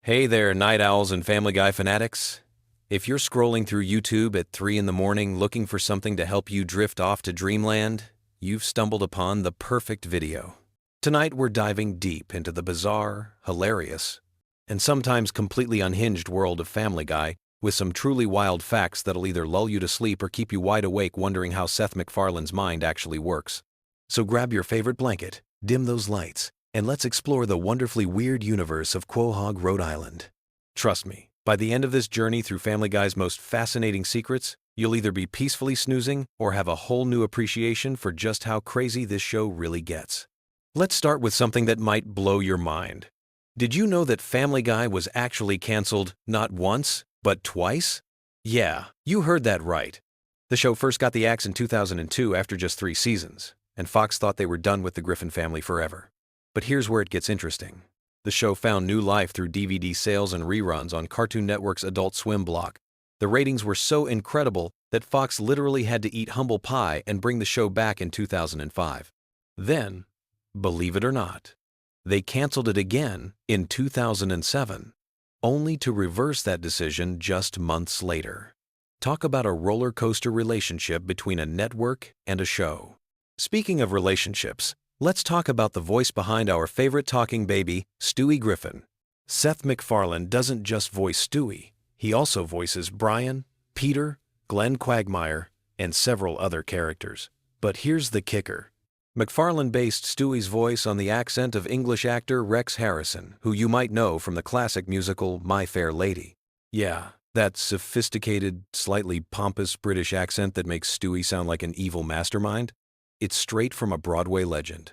Hey there, night owls and Family Guy fanatics. If you're scrolling through YouTube at 3 in the morning looking for something to help you drift off to dreamland, you've stumbled upon the perfect video. Tonight we're diving deep into the bizarre, hilarious, and sometimes completely unhinged world of Family Guy with some truly wild facts that'll either lull you to sleep or keep you wide awake wondering how Seth MacFarlane's mind actually works. So grab your favorite blanket, dim those lights, and let's explore the wonderfully weird universe of Quahog, Rhode Island. Trust me, by the end of this journey through Family Guy's most fascinating secrets, you'll either be peacefully snoozing or have a whole new appreciation for just how crazy this show really gets. Let's start with something that might blow your mind. Did you know that Family Guy was actually canceled not once, but twice? Yeah, you heard that right. The show first got the axe in 2002 after just 3 seasons, and Fox thought they were done with the Griffin family forever. But here's where it gets interesting. The show found new life through DVD sales and reruns on Cartoon Network's Adult Swim block. The ratings were so incredible that Fox literally had to eat humble pie and bring the show back in 2005. Then, believe it or not, they canceled it again in 2007, only to reverse that decision just months later. Talk about a roller coaster relationship between a network and a show. Speaking of relationships, let's talk about the voice behind our favorite talking baby, Stewie Griffin. Seth MacFarlane doesn't just voice Stewie, he also voices Brian, Peter, Glenn Quagmire, and several other characters. But here's the kicker. MacFarlane based Stewie's voice on the accent of English actor Rex Harrison, who you might know from the classic musical My Fair Lady. Yeah, that sophisticated, slightly pompous British accent that makes Stewie sound like an evil mastermind. It's straight from a Broadway legend.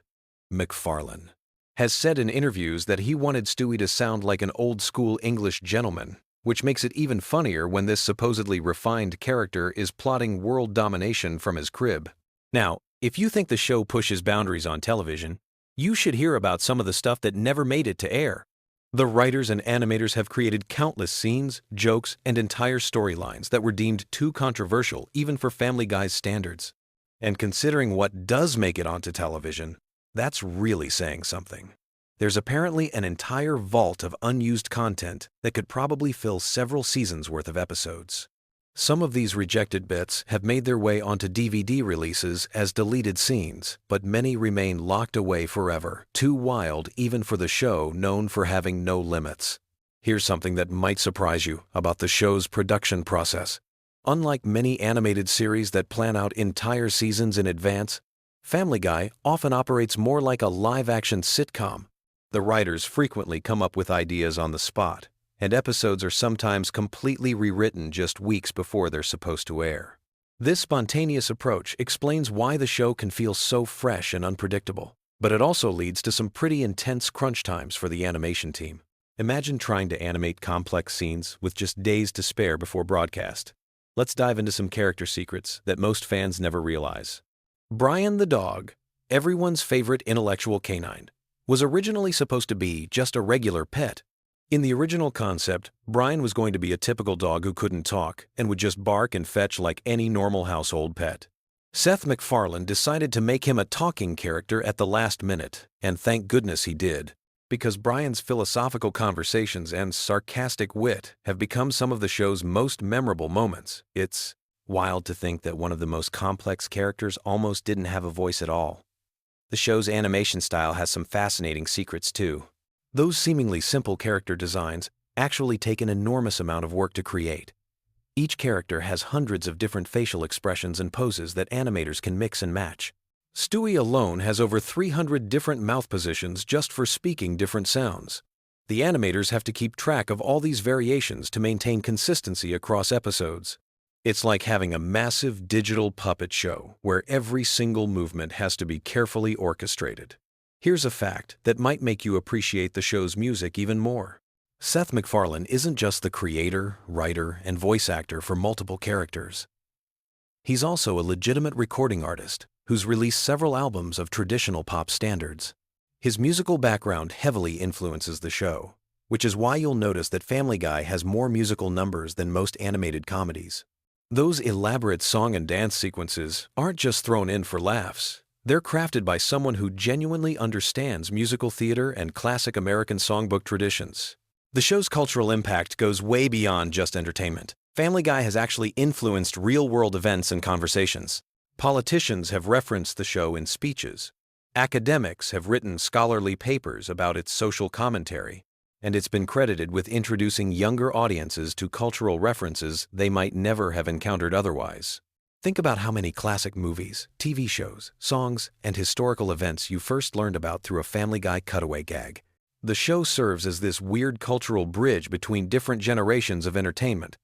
MacFarlane has said in interviews that he wanted Stewie to sound like an old-school English gentleman, which makes it even funnier when this supposedly refined character is plotting world domination from his crib. Now, if you think the show pushes boundaries on television, you should hear about some of the stuff that never made it to air. The writers and animators have created countless scenes, jokes, and entire storylines that were deemed too controversial even for Family Guy's standards. And considering what does make it onto television, that's really saying something. There's apparently an entire vault of unused content that could probably fill several seasons worth of episodes. Some of these rejected bits have made their way onto DVD releases as deleted scenes, but many remain locked away forever, too wild even for the show known for having no limits. Here's something that might surprise you about the show's production process. Unlike many animated series that plan out entire seasons in advance, Family Guy often operates more like a live-action sitcom. The writers frequently come up with ideas on the spot, and episodes are sometimes completely rewritten just weeks before they're supposed to air. This spontaneous approach explains why the show can feel so fresh and unpredictable, but it also leads to some pretty intense crunch times for the animation team. Imagine trying to animate complex scenes with just days to spare before broadcast. Let's dive into some character secrets that most fans never realize. Brian the dog, everyone's favorite intellectual canine, was originally supposed to be just a regular pet. In the original concept, Brian was going to be a typical dog who couldn't talk and would just bark and fetch like any normal household pet. Seth MacFarlane decided to make him a talking character at the last minute, and thank goodness he did, because Brian's philosophical conversations and sarcastic wit have become some of the show's most memorable moments. It's wild to think that one of the most complex characters almost didn't have a voice at all. The show's animation style has some fascinating secrets too. Those seemingly simple character designs actually take an enormous amount of work to create. Each character has hundreds of different facial expressions and poses that animators can mix and match. Stewie alone has over 300 different mouth positions just for speaking different sounds. The animators have to keep track of all these variations to maintain consistency across episodes. It's like having a massive digital puppet show where every single movement has to be carefully orchestrated. Here's a fact that might make you appreciate the show's music even more. Seth MacFarlane isn't just the creator, writer, and voice actor for multiple characters. He's also a legitimate recording artist who's released several albums of traditional pop standards. His musical background heavily influences the show, which is why you'll notice that Family Guy has more musical numbers than most animated comedies. Those elaborate song and dance sequences aren't just thrown in for laughs. They're crafted by someone who genuinely understands musical theater and classic American songbook traditions. The show's cultural impact goes way beyond just entertainment. Family Guy has actually influenced real-world events and conversations. Politicians have referenced the show in speeches. Academics have written scholarly papers about its social commentary, and it's been credited with introducing younger audiences to cultural references they might never have encountered otherwise. Think about how many classic movies, TV shows, songs, and historical events you first learned about through a Family Guy cutaway gag. The show serves as this weird cultural bridge between different generations of entertainment.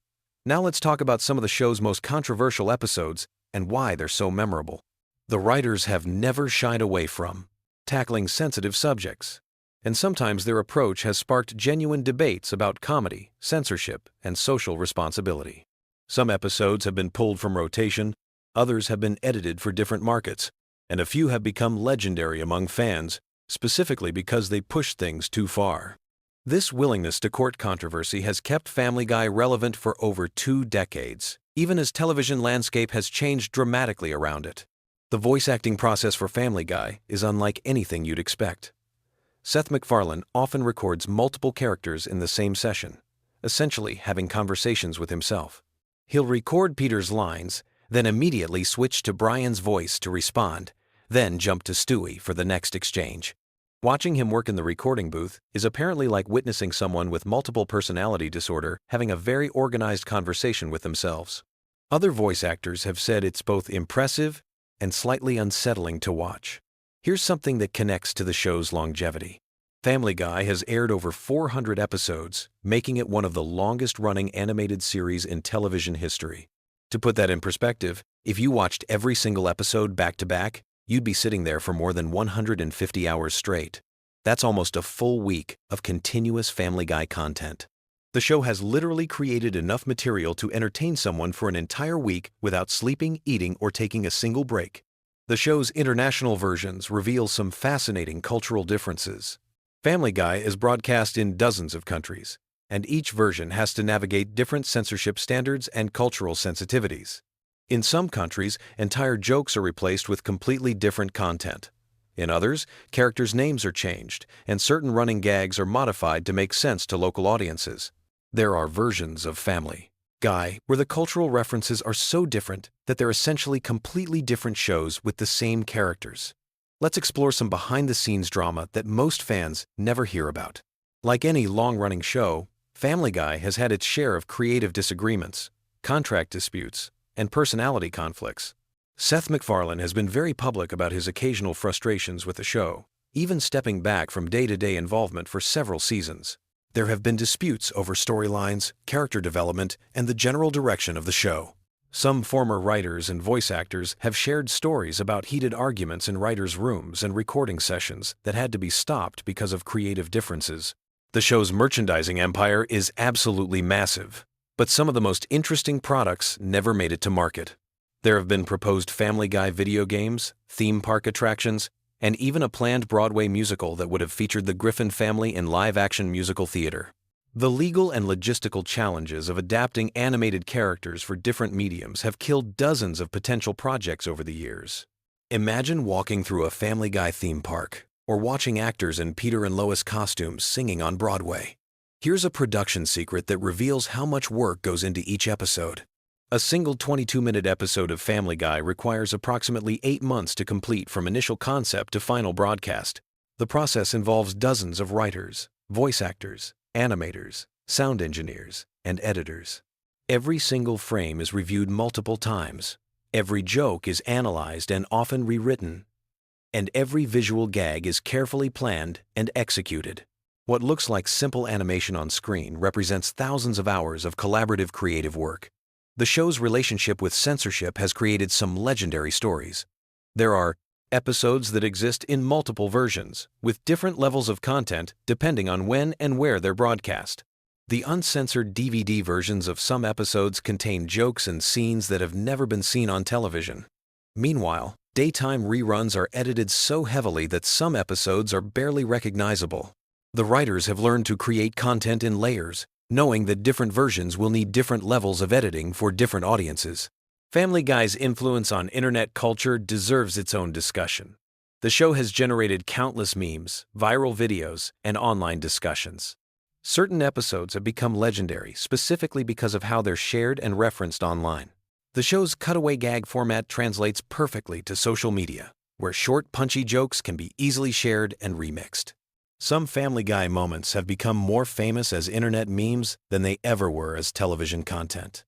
Now let's talk about some of the show's most controversial episodes and why they're so memorable. The writers have never shied away from tackling sensitive subjects, and sometimes their approach has sparked genuine debates about comedy, censorship, and social responsibility. Some episodes have been pulled from rotation, others have been edited for different markets, and a few have become legendary among fans, specifically because they push things too far. This willingness to court controversy has kept Family Guy relevant for over 2 decades, even as television landscape has changed dramatically around it. The voice acting process for Family Guy is unlike anything you'd expect. Seth MacFarlane often records multiple characters in the same session, essentially having conversations with himself. He'll record Peter's lines, then immediately switch to Brian's voice to respond, then jump to Stewie for the next exchange. Watching him work in the recording booth is apparently like witnessing someone with multiple personality disorder having a very organized conversation with themselves. Other voice actors have said it's both impressive and slightly unsettling to watch. Here's something that connects to the show's longevity. Family Guy has aired over 400 episodes, making it one of the longest-running animated series in television history. To put that in perspective, if you watched every single episode back-to-back, you'd be sitting there for more than 150 hours straight. That's almost a full week of continuous Family Guy content. The show has literally created enough material to entertain someone for an entire week without sleeping, eating, or taking a single break. The show's international versions reveal some fascinating cultural differences. Family Guy is broadcast in dozens of countries, and each version has to navigate different censorship standards and cultural sensitivities. In some countries, entire jokes are replaced with completely different content. In others, characters' names are changed, and certain running gags are modified to make sense to local audiences. There are versions of Family Guy where the cultural references are so different that they're essentially completely different shows with the same characters. Let's explore some behind-the-scenes drama that most fans never hear about. Like any long-running show, Family Guy has had its share of creative disagreements, contract disputes, and personality conflicts. Seth MacFarlane has been very public about his occasional frustrations with the show, even stepping back from day-to-day involvement for several seasons. There have been disputes over storylines, character development, and the general direction of the show. Some former writers and voice actors have shared stories about heated arguments in writers' rooms and recording sessions that had to be stopped because of creative differences. The show's merchandising empire is absolutely massive, but some of the most interesting products never made it to market. There have been proposed Family Guy video games, theme park attractions, and even a planned Broadway musical that would have featured the Griffin family in live-action musical theater. The legal and logistical challenges of adapting animated characters for different mediums have killed dozens of potential projects over the years. Imagine walking through a Family Guy theme park, or watching actors in Peter and Lois costumes singing on Broadway. Here's a production secret that reveals how much work goes into each episode. A single 22-minute episode of Family Guy requires approximately 8 months to complete from initial concept to final broadcast. The process involves dozens of writers, voice actors, animators, sound engineers, and editors. Every single frame is reviewed multiple times. Every joke is analyzed and often rewritten. And every visual gag is carefully planned and executed. What looks like simple animation on screen represents thousands of hours of collaborative creative work. The show's relationship with censorship has created some legendary stories. There are episodes that exist in multiple versions, with different levels of content depending on when and where they're broadcast. The uncensored DVD versions of some episodes contain jokes and scenes that have never been seen on television. Meanwhile, daytime reruns are edited so heavily that some episodes are barely recognizable. The writers have learned to create content in layers, knowing that different versions will need different levels of editing for different audiences. Family Guy's influence on internet culture deserves its own discussion. The show has generated countless memes, viral videos, and online discussions. Certain episodes have become legendary specifically because of how they're shared and referenced online. The show's cutaway gag format translates perfectly to social media, where short, punchy jokes can be easily shared and remixed. Some Family Guy moments have become more famous as internet memes than they ever were as television content.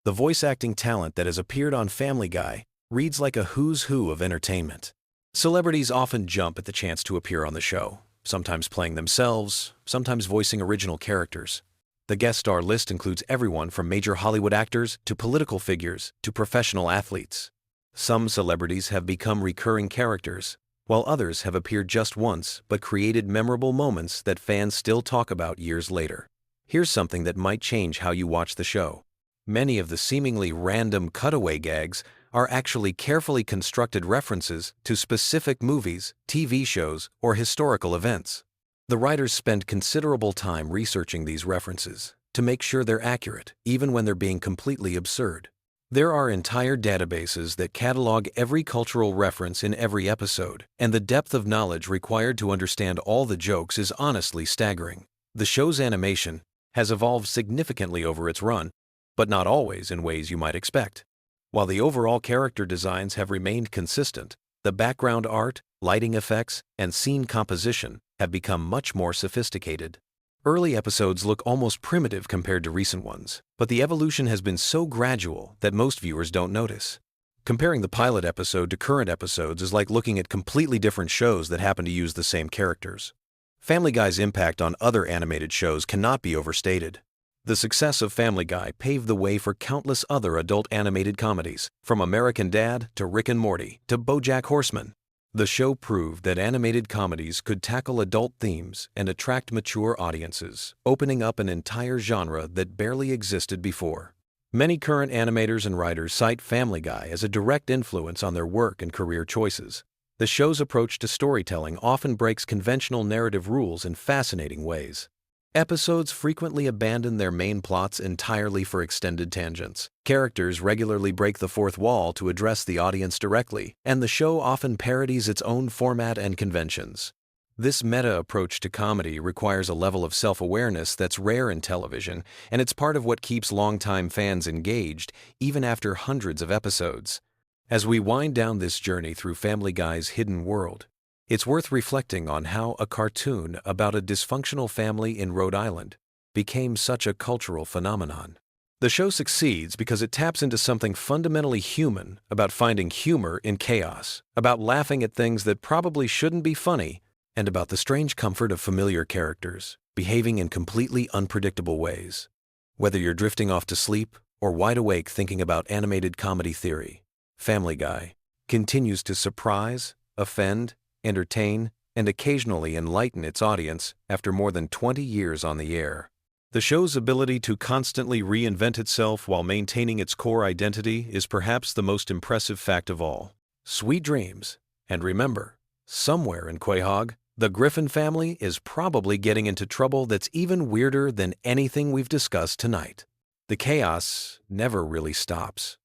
The voice acting talent that has appeared on Family Guy reads like a who's who of entertainment. Celebrities often jump at the chance to appear on the show, sometimes playing themselves, sometimes voicing original characters. The guest star list includes everyone from major Hollywood actors to political figures to professional athletes. Some celebrities have become recurring characters, while others have appeared just once but created memorable moments that fans still talk about years later. Here's something that might change how you watch the show. Many of the seemingly random cutaway gags are actually carefully constructed references to specific movies, TV shows, or historical events. The writers spend considerable time researching these references to make sure they're accurate, even when they're being completely absurd. There are entire databases that catalog every cultural reference in every episode, and the depth of knowledge required to understand all the jokes is honestly staggering. The show's animation has evolved significantly over its run, but not always in ways you might expect. While the overall character designs have remained consistent, the background art, lighting effects, and scene composition have become much more sophisticated. Early episodes look almost primitive compared to recent ones, but the evolution has been so gradual that most viewers don't notice. Comparing the pilot episode to current episodes is like looking at completely different shows that happen to use the same characters. Family Guy's impact on other animated shows cannot be overstated. The success of Family Guy paved the way for countless other adult animated comedies, from American Dad to Rick and Morty to BoJack Horseman. The show proved that animated comedies could tackle adult themes and attract mature audiences, opening up an entire genre that barely existed before. Many current animators and writers cite Family Guy as a direct influence on their work and career choices. The show's approach to storytelling often breaks conventional narrative rules in fascinating ways. Episodes frequently abandon their main plots entirely for extended tangents. Characters regularly break the fourth wall to address the audience directly, and the show often parodies its own format and conventions. This meta approach to comedy requires a level of self-awareness that's rare in television, and it's part of what keeps longtime fans engaged, even after hundreds of episodes. As we wind down this journey through Family Guy's hidden world, it's worth reflecting on how a cartoon about a dysfunctional family in Rhode Island became such a cultural phenomenon. The show succeeds because it taps into something fundamentally human about finding humor in chaos, about laughing at things that probably shouldn't be funny, and about the strange comfort of familiar characters behaving in completely unpredictable ways. Whether you're drifting off to sleep or wide awake thinking about animated comedy theory, Family Guy continues to surprise, offend, entertain, and occasionally enlighten its audience after more than 20 years on the air. The show's ability to constantly reinvent itself while maintaining its core identity is perhaps the most impressive fact of all. Sweet dreams, and remember, somewhere in Quahog, the Griffin family is probably getting into trouble that's even weirder than anything we've discussed tonight. The chaos never really stops.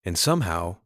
And somehow,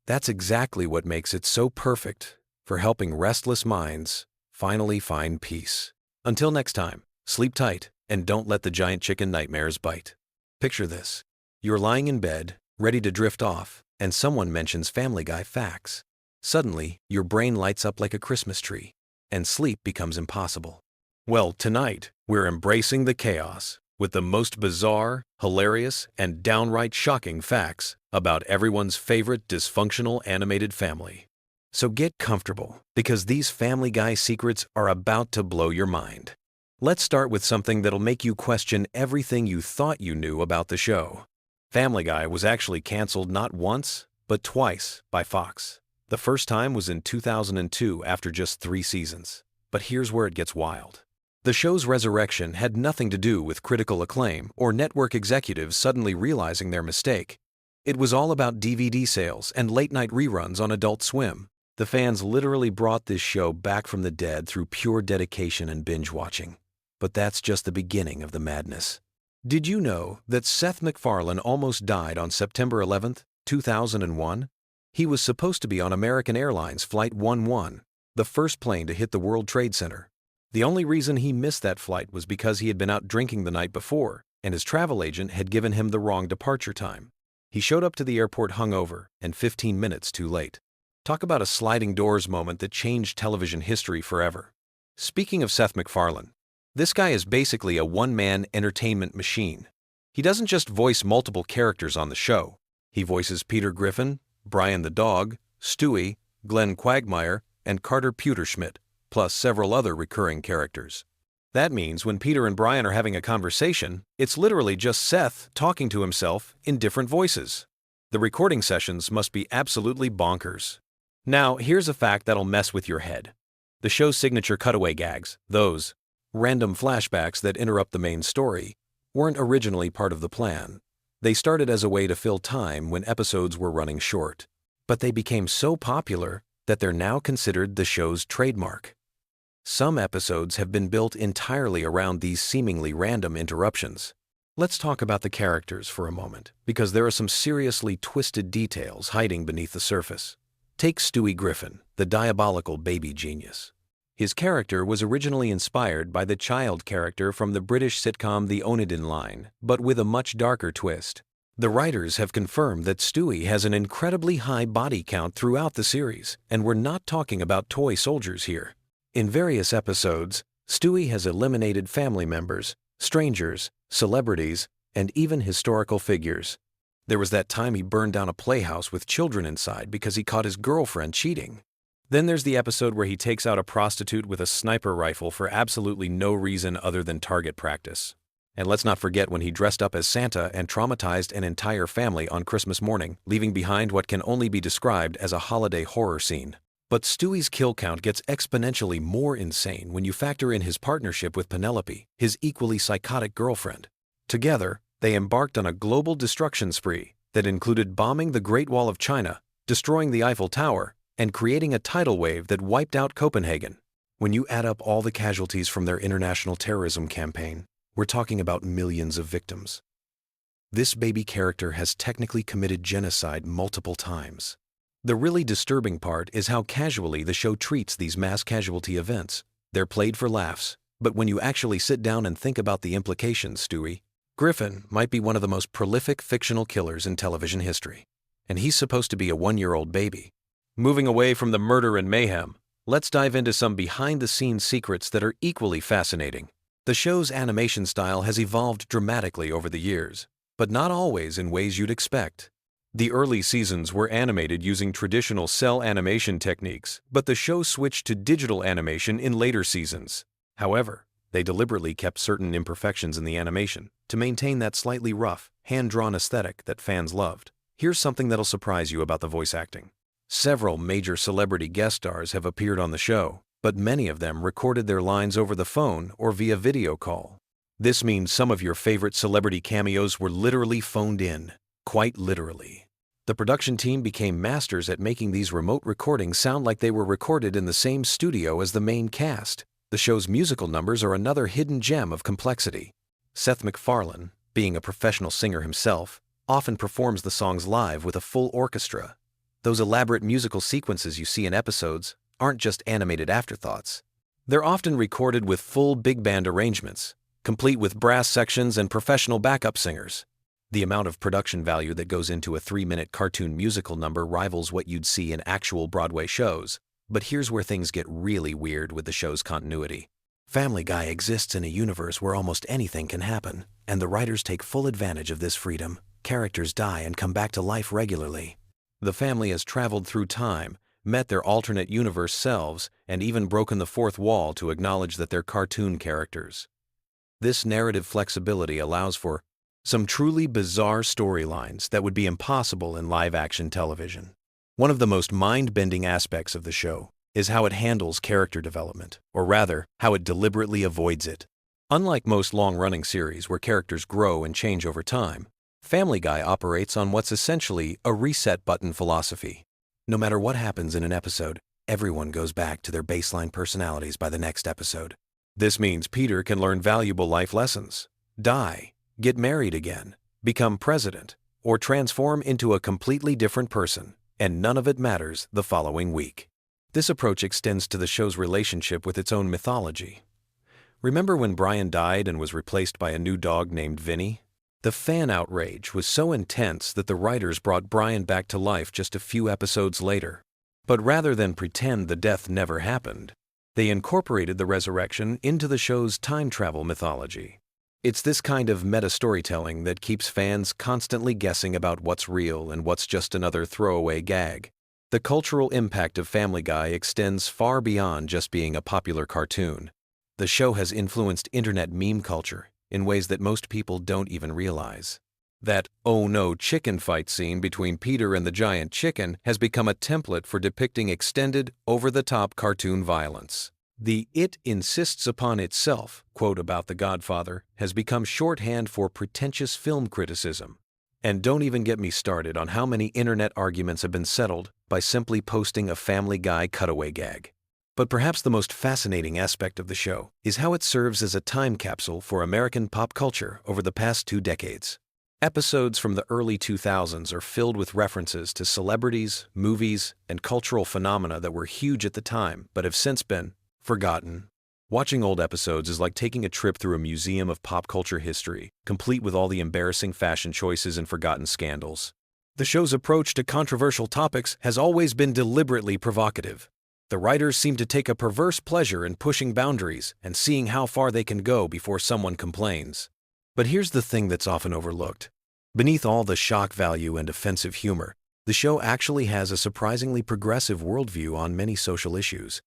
that's exactly what makes it so perfect for helping restless minds finally find peace. Until next time, sleep tight and don't let the giant chicken nightmares bite. Picture this. You're lying in bed, ready to drift off, and someone mentions Family Guy facts. Suddenly, your brain lights up like a Christmas tree, and sleep becomes impossible. Well, tonight, we're embracing the chaos with the most bizarre, hilarious, and downright shocking facts about everyone's favorite dysfunctional animated family. So get comfortable, because these Family Guy secrets are about to blow your mind. Let's start with something that'll make you question everything you thought you knew about the show. Family Guy was actually canceled not once, but twice by Fox. The first time was in 2002 after just 3 seasons. But here's where it gets wild. The show's resurrection had nothing to do with critical acclaim or network executives suddenly realizing their mistake. It was all about DVD sales and late-night reruns on Adult Swim. The fans literally brought this show back from the dead through pure dedication and binge-watching. But that's just the beginning of the madness. Did you know that Seth MacFarlane almost died on September 11, 2001? He was supposed to be on American Airlines Flight 11, the first plane to hit the World Trade Center. The only reason he missed that flight was because he had been out drinking the night before, and his travel agent had given him the wrong departure time. He showed up to the airport hungover and 15 minutes too late. Talk about a sliding doors moment that changed television history forever. Speaking of Seth MacFarlane, this guy is basically a one-man entertainment machine. He doesn't just voice multiple characters on the show. He voices Peter Griffin, Brian the dog, Stewie, Glenn Quagmire, and Carter Pewterschmidt, plus several other recurring characters. That means when Peter and Brian are having a conversation, it's literally just Seth talking to himself in different voices. The recording sessions must be absolutely bonkers. Now, here's a fact that'll mess with your head. The show's signature cutaway gags, those random flashbacks that interrupt the main story, weren't originally part of the plan. They started as a way to fill time when episodes were running short. But they became so popular that they're now considered the show's trademark. Some episodes have been built entirely around these seemingly random interruptions. Let's talk about the characters for a moment, because there are some seriously twisted details hiding beneath the surface. Take Stewie Griffin, the diabolical baby genius. His character was originally inspired by the child character from the British sitcom The Onedin Line, but with a much darker twist. The writers have confirmed that Stewie has an incredibly high body count throughout the series, and we're not talking about toy soldiers here. In various episodes, Stewie has eliminated family members, strangers, celebrities, and even historical figures. There was that time he burned down a playhouse with children inside because he caught his girlfriend cheating. Then there's the episode where he takes out a prostitute with a sniper rifle for absolutely no reason other than target practice. And let's not forget when he dressed up as Santa and traumatized an entire family on Christmas morning, leaving behind what can only be described as a holiday horror scene. But Stewie's kill count gets exponentially more insane when you factor in his partnership with Penelope, his equally psychotic girlfriend. Together, they embarked on a global destruction spree that included bombing the Great Wall of China, destroying the Eiffel Tower, and creating a tidal wave that wiped out Copenhagen. When you add up all the casualties from their international terrorism campaign, we're talking about millions of victims. This baby character has technically committed genocide multiple times. The really disturbing part is how casually the show treats these mass casualty events. They're played for laughs, but when you actually sit down and think about the implications, Stewie Griffin might be one of the most prolific fictional killers in television history. And he's supposed to be a one-year-old baby. Moving away from the murder and mayhem, let's dive into some behind-the-scenes secrets that are equally fascinating. The show's animation style has evolved dramatically over the years, but not always in ways you'd expect. The early seasons were animated using traditional cell animation techniques, but the show switched to digital animation in later seasons. However, they deliberately kept certain imperfections in the animation to maintain that slightly rough, hand-drawn aesthetic that fans loved. Here's something that'll surprise you about the voice acting. Several major celebrity guest stars have appeared on the show, but many of them recorded their lines over the phone or via video call. This means some of your favorite celebrity cameos were literally phoned in, quite literally. The production team became masters at making these remote recordings sound like they were recorded in the same studio as the main cast. The show's musical numbers are another hidden gem of complexity. Seth MacFarlane, being a professional singer himself, often performs the songs live with a full orchestra. Those elaborate musical sequences you see in episodes aren't just animated afterthoughts. They're often recorded with full big band arrangements, complete with brass sections and professional backup singers. The amount of production value that goes into a 3-minute cartoon musical number rivals what you'd see in actual Broadway shows. But here's where things get really weird with the show's continuity. Family Guy exists in a universe where almost anything can happen, and the writers take full advantage of this freedom. Characters die and come back to life regularly. The family has traveled through time, met their alternate universe selves, and even broken the fourth wall to acknowledge that they're cartoon characters. This narrative flexibility allows for some truly bizarre storylines that would be impossible in live-action television. One of the most mind-bending aspects of the show is how it handles character development, or rather, how it deliberately avoids it. Unlike most long-running series where characters grow and change over time, Family Guy operates on what's essentially a reset button philosophy. No matter what happens in an episode, everyone goes back to their baseline personalities by the next episode. This means Peter can learn valuable life lessons, die, get married again, become president, or transform into a completely different person, and none of it matters the following week. This approach extends to the show's relationship with its own mythology. Remember when Brian died and was replaced by a new dog named Vinny? The fan outrage was so intense that the writers brought Brian back to life just a few episodes later. But rather than pretend the death never happened, they incorporated the resurrection into the show's time travel mythology. It's this kind of meta-storytelling that keeps fans constantly guessing about what's real and what's just another throwaway gag. The cultural impact of Family Guy extends far beyond just being a popular cartoon. The show has influenced internet meme culture in ways that most people don't even realize. That "oh no" chicken fight scene between Peter and the giant chicken has become a template for depicting extended, over-the-top cartoon violence. The "it insists upon itself" quote about The Godfather has become shorthand for pretentious film criticism. And don't even get me started on how many internet arguments have been settled by simply posting a Family Guy cutaway gag. But perhaps the most fascinating aspect of the show is how it serves as a time capsule for American pop culture over the past 2 decades. Episodes from the early 2000s are filled with references to celebrities, movies, and cultural phenomena that were huge at the time but have since been forgotten. Watching old episodes is like taking a trip through a museum of pop culture history, complete with all the embarrassing fashion choices and forgotten scandals. The show's approach to controversial topics has always been deliberately provocative. The writers seem to take a perverse pleasure in pushing boundaries and seeing how far they can go before someone complains. But here's the thing that's often overlooked. Beneath all the shock value and offensive humor, the show actually has a surprisingly progressive worldview on many social issues.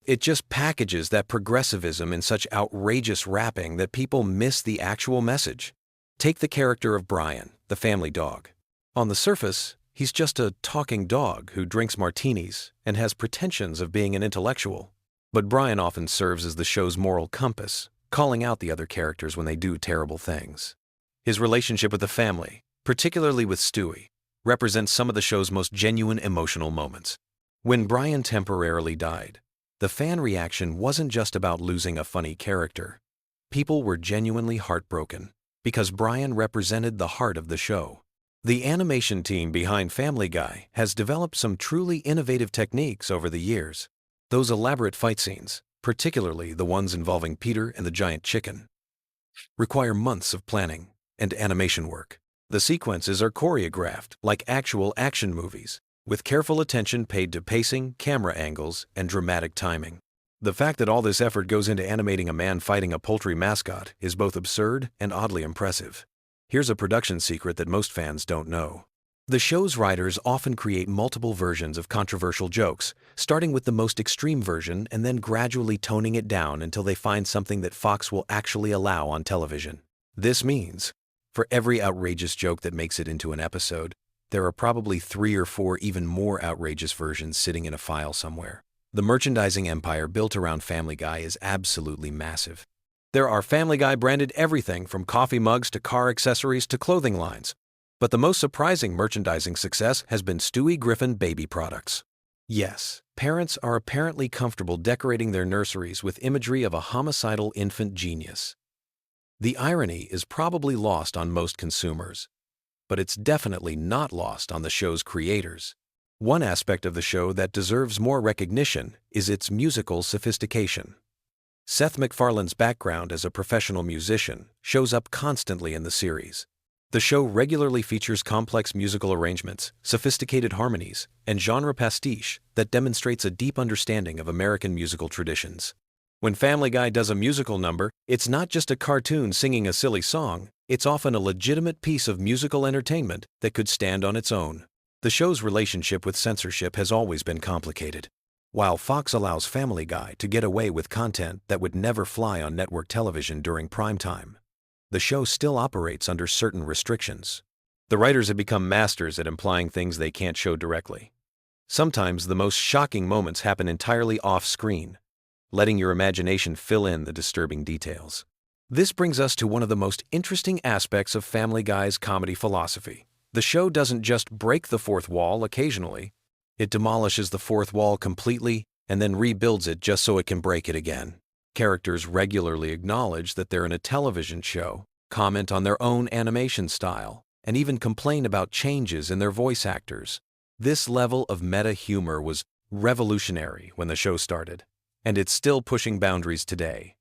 It just packages that progressivism in such outrageous wrapping that people miss the actual message. Take the character of Brian, the family dog. On the surface, he's just a talking dog who drinks martinis and has pretensions of being an intellectual. But Brian often serves as the show's moral compass, calling out the other characters when they do terrible things. His relationship with the family, particularly with Stewie, represents some of the show's most genuine emotional moments. When Brian temporarily died, the fan reaction wasn't just about losing a funny character. People were genuinely heartbroken because Brian represented the heart of the show. The animation team behind Family Guy has developed some truly innovative techniques over the years. Those elaborate fight scenes, particularly the ones involving Peter and the giant chicken, require months of planning and animation work. The sequences are choreographed like actual action movies, with careful attention paid to pacing, camera angles, and dramatic timing. The fact that all this effort goes into animating a man fighting a poultry mascot is both absurd and oddly impressive. Here's a production secret that most fans don't know. The show's writers often create multiple versions of controversial jokes, starting with the most extreme version and then gradually toning it down until they find something that Fox will actually allow on television. This means, for every outrageous joke that makes it into an episode, there are probably 3 or 4 even more outrageous versions sitting in a file somewhere. The merchandising empire built around Family Guy is absolutely massive. There are Family Guy branded everything from coffee mugs to car accessories to clothing lines. But the most surprising merchandising success has been Stewie Griffin baby products. Yes, parents are apparently comfortable decorating their nurseries with imagery of a homicidal infant genius. The irony is probably lost on most consumers, but it's definitely not lost on the show's creators. One aspect of the show that deserves more recognition is its musical sophistication. Seth MacFarlane's background as a professional musician shows up constantly in the series. The show regularly features complex musical arrangements, sophisticated harmonies, and genre pastiche that demonstrates a deep understanding of American musical traditions. When Family Guy does a musical number, it's not just a cartoon singing a silly song, it's often a legitimate piece of musical entertainment that could stand on its own. The show's relationship with censorship has always been complicated. While Fox allows Family Guy to get away with content that would never fly on network television during prime time, the show still operates under certain restrictions. The writers have become masters at implying things they can't show directly. Sometimes the most shocking moments happen entirely off-screen, letting your imagination fill in the disturbing details. This brings us to one of the most interesting aspects of Family Guy's comedy philosophy. The show doesn't just break the fourth wall occasionally, it demolishes the fourth wall completely and then rebuilds it just so it can break it again. Characters regularly acknowledge that they're in a television show, comment on their own animation style, and even complain about changes in their voice actors. This level of meta humor was revolutionary when the show started, and it's still pushing boundaries today.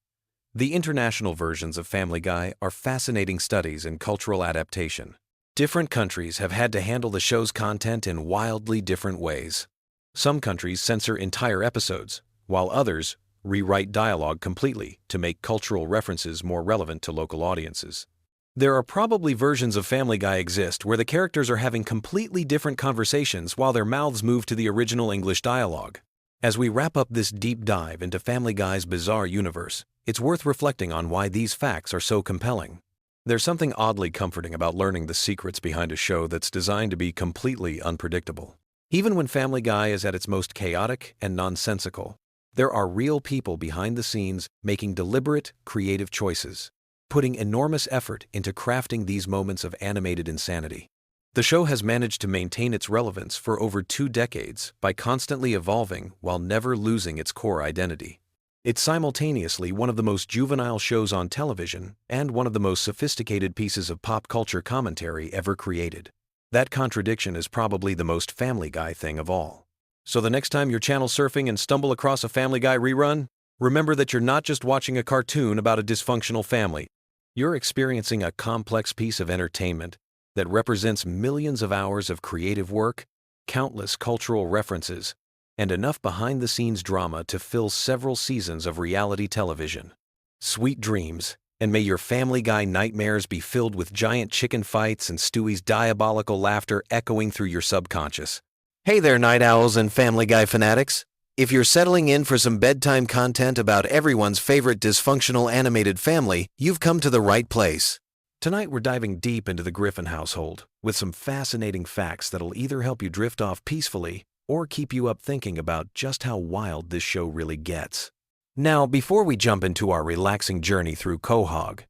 The international versions of Family Guy are fascinating studies in cultural adaptation. Different countries have had to handle the show's content in wildly different ways. Some countries censor entire episodes, while others rewrite dialogue completely to make cultural references more relevant to local audiences. There are probably versions of Family Guy exist where the characters are having completely different conversations while their mouths move to the original English dialogue. As we wrap up this deep dive into Family Guy's bizarre universe, it's worth reflecting on why these facts are so compelling. There's something oddly comforting about learning the secrets behind a show that's designed to be completely unpredictable. Even when Family Guy is at its most chaotic and nonsensical, there are real people behind the scenes making deliberate, creative choices, putting enormous effort into crafting these moments of animated insanity. The show has managed to maintain its relevance for over 2 decades by constantly evolving while never losing its core identity. It's simultaneously one of the most juvenile shows on television and one of the most sophisticated pieces of pop culture commentary ever created. That contradiction is probably the most Family Guy thing of all. So the next time you're channel surfing and stumble across a Family Guy rerun, remember that you're not just watching a cartoon about a dysfunctional family. You're experiencing a complex piece of entertainment that represents millions of hours of creative work, countless cultural references, and enough behind-the-scenes drama to fill several seasons of reality television. Sweet dreams, and may your Family Guy nightmares be filled with giant chicken fights and Stewie's diabolical laughter echoing through your subconscious. Hey there, night owls and Family Guy fanatics! If you're settling in for some bedtime content about everyone's favorite dysfunctional animated family, you've come to the right place. Tonight we're diving deep into the Griffin household with some fascinating facts that'll either help you drift off peacefully or keep you up thinking about just how wild this show really gets. Now, before we jump into our relaxing journey through Quahog,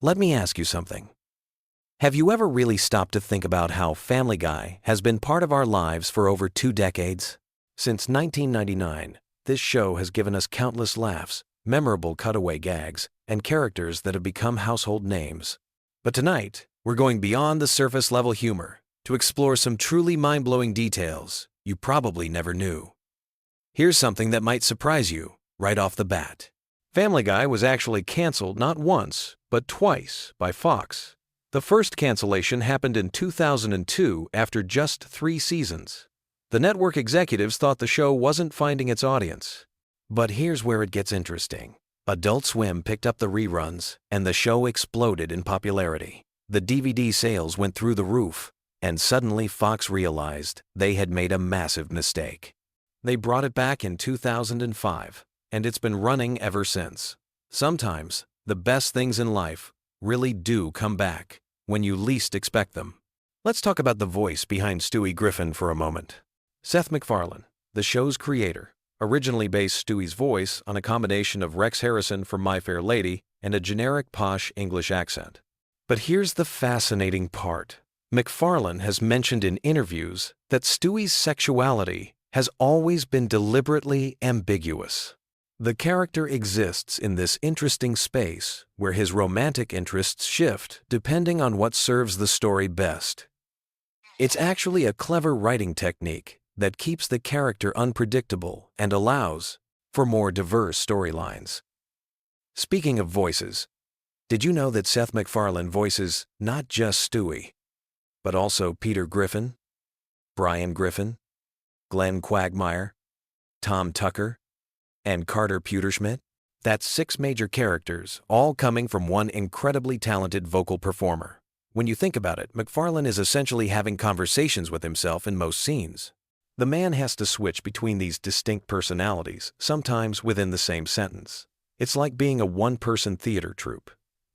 let me ask you something. Have you ever really stopped to think about how Family Guy has been part of our lives for over 2 decades? Since 1999, this show has given us countless laughs, memorable cutaway gags, and characters that have become household names. But tonight, we're going beyond the surface-level humor to explore some truly mind-blowing details you probably never knew. Here's something that might surprise you right off the bat. Family Guy was actually canceled not once, but twice by Fox. The first cancellation happened in 2002 after just 3 seasons. The network executives thought the show wasn't finding its audience. But here's where it gets interesting. Adult Swim picked up the reruns, and the show exploded in popularity. The DVD sales went through the roof, and suddenly Fox realized they had made a massive mistake. They brought it back in 2005, and it's been running ever since. Sometimes, the best things in life really do come back when you least expect them. Let's talk about the voice behind Stewie Griffin for a moment. Seth MacFarlane, the show's creator, originally based Stewie's voice on a combination of Rex Harrison from My Fair Lady and a generic posh English accent. But here's the fascinating part. MacFarlane has mentioned in interviews that Stewie's sexuality has always been deliberately ambiguous. The character exists in this interesting space where his romantic interests shift depending on what serves the story best. It's actually a clever writing technique that keeps the character unpredictable and allows for more diverse storylines. Speaking of voices, did you know that Seth MacFarlane voices not just Stewie, but also Peter Griffin, Brian Griffin, Glenn Quagmire, Tom Tucker, and Carter Pewterschmidt? That's 6 major characters, all coming from one incredibly talented vocal performer. When you think about it, MacFarlane is essentially having conversations with himself in most scenes. The man has to switch between these distinct personalities, sometimes within the same sentence. It's like being a one-person theater troupe.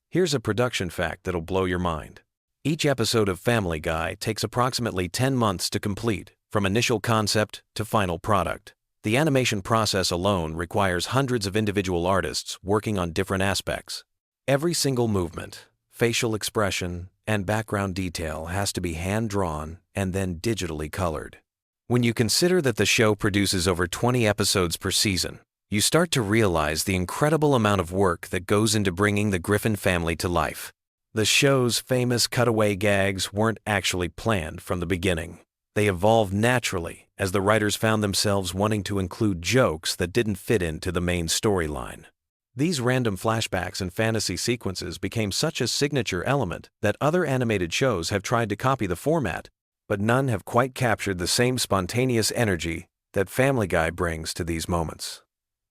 Here's a production fact that'll blow your mind. Each episode of Family Guy takes approximately 10 months to complete, from initial concept to final product. The animation process alone requires hundreds of individual artists working on different aspects. Every single movement, facial expression, and background detail has to be hand-drawn and then digitally colored. When you consider that the show produces over 20 episodes per season, you start to realize the incredible amount of work that goes into bringing the Griffin family to life. The show's famous cutaway gags weren't actually planned from the beginning. They evolved naturally as the writers found themselves wanting to include jokes that didn't fit into the main storyline. These random flashbacks and fantasy sequences became such a signature element that other animated shows have tried to copy the format, but none have quite captured the same spontaneous energy that Family Guy brings to these moments.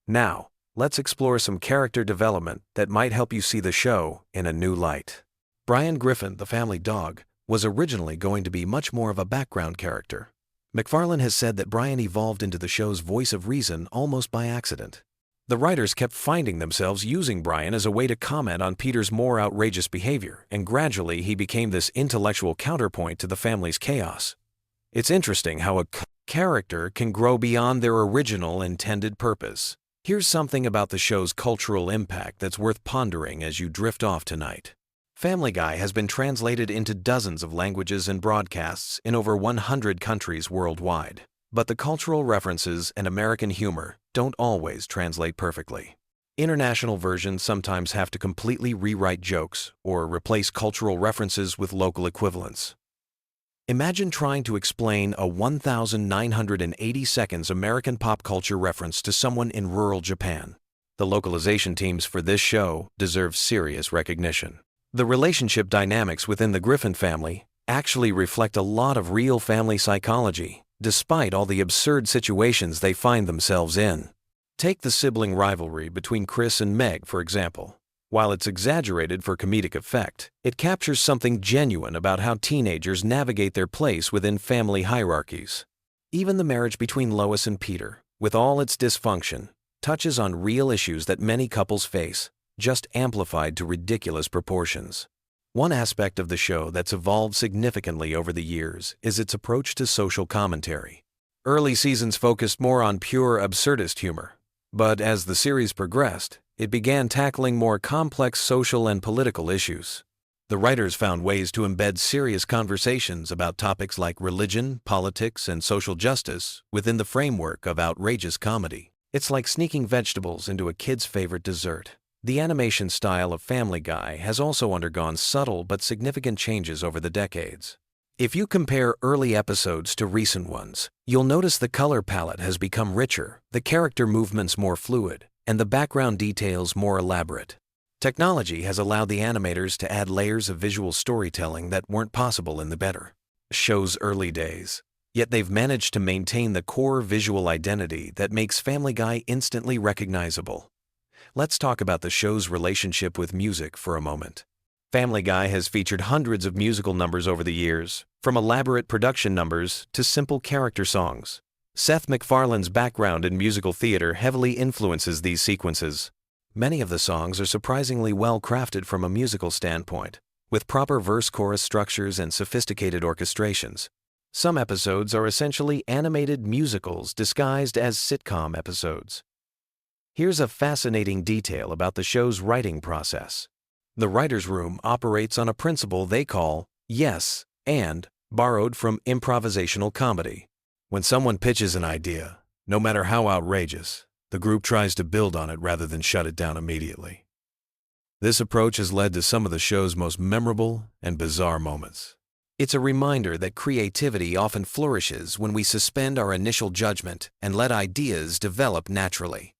Now, let's explore some character development that might help you see the show in a new light. Brian Griffin, the family dog, was originally going to be much more of a background character. McFarlane has said that Brian evolved into the show's voice of reason almost by accident. The writers kept finding themselves using Brian as a way to comment on Peter's more outrageous behavior, and gradually he became this intellectual counterpoint to the family's chaos. It's interesting how a character can grow beyond their original intended purpose. Here's something about the show's cultural impact that's worth pondering as you drift off tonight. Family Guy has been translated into dozens of languages and broadcasts in over 100 countries worldwide. But the cultural references and American humor don't always translate perfectly. International versions sometimes have to completely rewrite jokes or replace cultural references with local equivalents. Imagine trying to explain a 1,980 seconds American pop culture reference to someone in rural Japan. The localization teams for this show deserve serious recognition. The relationship dynamics within the Griffin family actually reflect a lot of real family psychology, despite all the absurd situations they find themselves in. Take the sibling rivalry between Chris and Meg, for example. While it's exaggerated for comedic effect, it captures something genuine about how teenagers navigate their place within family hierarchies. Even the marriage between Lois and Peter, with all its dysfunction, touches on real issues that many couples face, just amplified to ridiculous proportions. One aspect of the show that's evolved significantly over the years is its approach to social commentary. Early seasons focused more on pure absurdist humor, but as the series progressed, it began tackling more complex social and political issues. The writers found ways to embed serious conversations about topics like religion, politics, and social justice within the framework of outrageous comedy. It's like sneaking vegetables into a kid's favorite dessert. The animation style of Family Guy has also undergone subtle but significant changes over the decades. If you compare early episodes to recent ones, you'll notice the color palette has become richer, the character movements more fluid, and the background details more elaborate. Technology has allowed the animators to add layers of visual storytelling that weren't possible in the better show's early days. Yet they've managed to maintain the core visual identity that makes Family Guy instantly recognizable. Let's talk about the show's relationship with music for a moment. Family Guy has featured hundreds of musical numbers over the years, from elaborate production numbers to simple character songs. Seth MacFarlane's background in musical theater heavily influences these sequences. Many of the songs are surprisingly well crafted from a musical standpoint, with proper verse-chorus structures and sophisticated orchestrations. Some episodes are essentially animated musicals disguised as sitcom episodes. Here's a fascinating detail about the show's writing process. The writer's room operates on a principle they call yes and, borrowed from improvisational comedy. When someone pitches an idea, no matter how outrageous, the group tries to build on it rather than shut it down immediately. This approach has led to some of the show's most memorable and bizarre moments. It's a reminder that creativity often flourishes when we suspend our initial judgment and let ideas develop naturally.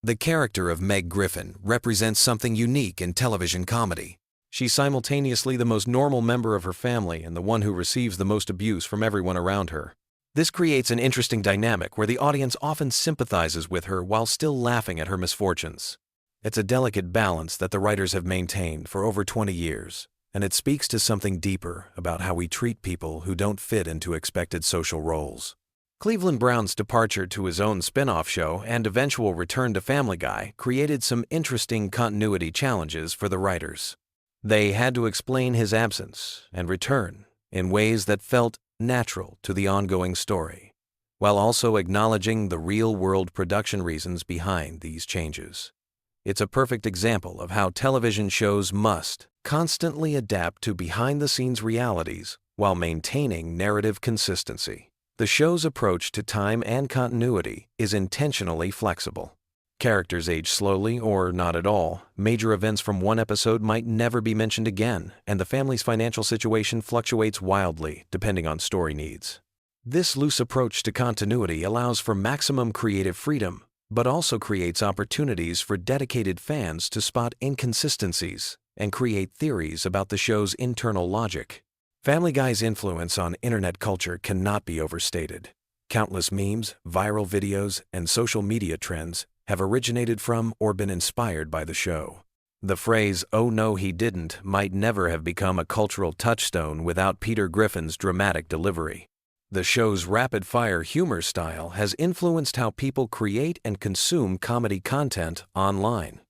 The character of Meg Griffin represents something unique in television comedy. She's simultaneously the most normal member of her family and the one who receives the most abuse from everyone around her. This creates an interesting dynamic where the audience often sympathizes with her while still laughing at her misfortunes. It's a delicate balance that the writers have maintained for over 20 years, and it speaks to something deeper about how we treat people who don't fit into expected social roles. Cleveland Brown's departure to his own spin-off show and eventual return to Family Guy created some interesting continuity challenges for the writers. They had to explain his absence and return in ways that felt natural to the ongoing story, while also acknowledging the real-world production reasons behind these changes. It's a perfect example of how television shows must constantly adapt to behind-the-scenes realities while maintaining narrative consistency. The show's approach to time and continuity is intentionally flexible. Characters age slowly or not at all, major events from one episode might never be mentioned again, and the family's financial situation fluctuates wildly depending on story needs. This loose approach to continuity allows for maximum creative freedom, but also creates opportunities for dedicated fans to spot inconsistencies and create theories about the show's internal logic. Family Guy's influence on internet culture cannot be overstated. Countless memes, viral videos, and social media trends have originated from or been inspired by the show. The phrase, "Oh no, he didn't," might never have become a cultural touchstone without Peter Griffin's dramatic delivery. The show's rapid-fire humor style has influenced how people create and consume comedy content online.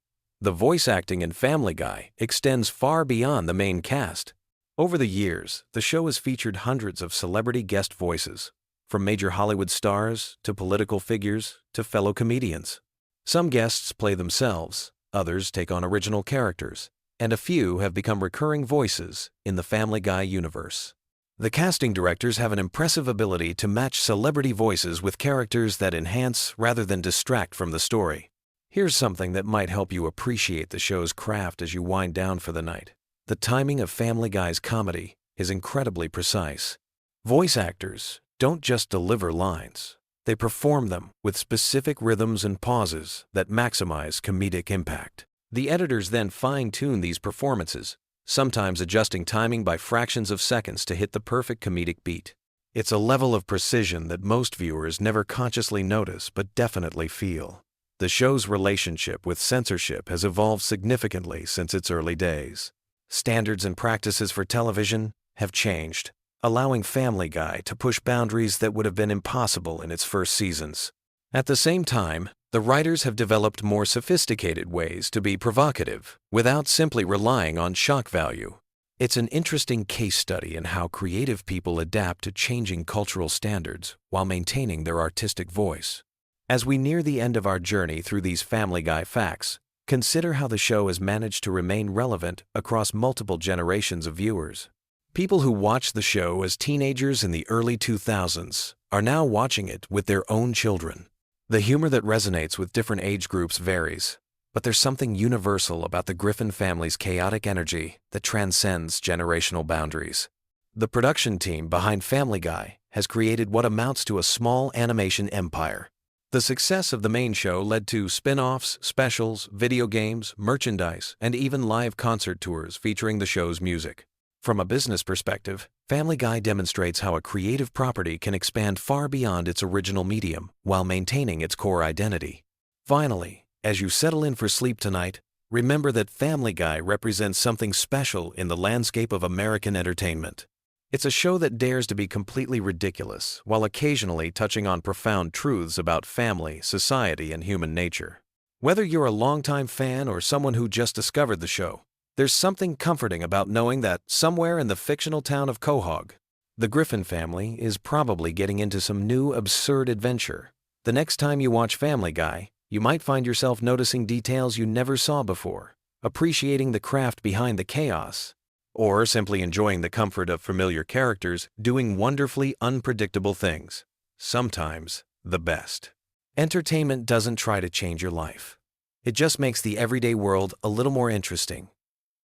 The voice acting in Family Guy extends far beyond the main cast. Over the years, the show has featured hundreds of celebrity guest voices, from major Hollywood stars to political figures to fellow comedians. Some guests play themselves, others take on original characters, and a few have become recurring voices in the Family Guy universe. The casting directors have an impressive ability to match celebrity voices with characters that enhance rather than distract from the story. Here's something that might help you appreciate the show's craft as you wind down for the night. The timing of Family Guy's comedy is incredibly precise. Voice actors don't just deliver lines. They perform them with specific rhythms and pauses that maximize comedic impact. The editors then fine-tune these performances, sometimes adjusting timing by fractions of seconds to hit the perfect comedic beat. It's a level of precision that most viewers never consciously notice but definitely feel. The show's relationship with censorship has evolved significantly since its early days. Standards and practices for television have changed, allowing Family Guy to push boundaries that would have been impossible in its first seasons. At the same time, the writers have developed more sophisticated ways to be provocative without simply relying on shock value. It's an interesting case study in how creative people adapt to changing cultural standards while maintaining their artistic voice. As we near the end of our journey through these Family Guy facts, consider how the show has managed to remain relevant across multiple generations of viewers. People who watched the show as teenagers in the early 2000s are now watching it with their own children. The humor that resonates with different age groups varies, but there's something universal about the Griffin family's chaotic energy that transcends generational boundaries. The production team behind Family Guy has created what amounts to a small animation empire. The success of the main show led to spin-offs, specials, video games, merchandise, and even live concert tours featuring the show's music. From a business perspective, Family Guy demonstrates how a creative property can expand far beyond its original medium while maintaining its core identity. Finally, as you settle in for sleep tonight, remember that Family Guy represents something special in the landscape of American entertainment. It's a show that dares to be completely ridiculous while occasionally touching on profound truths about family, society, and human nature. Whether you're a longtime fan or someone who just discovered the show, there's something comforting about knowing that somewhere in the fictional town of Quahog, the Griffin family is probably getting into some new absurd adventure. The next time you watch Family Guy, you might find yourself noticing details you never saw before, appreciating the craft behind the chaos, or simply enjoying the comfort of familiar characters doing wonderfully unpredictable things. Sometimes the best. Entertainment doesn't try to change your life. It just makes the everyday world a little more interesting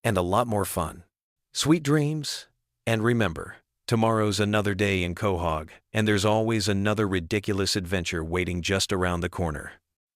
and a lot more fun. Sweet dreams, and remember, tomorrow's another day in Quahog, and there's always another ridiculous adventure waiting just around the corner.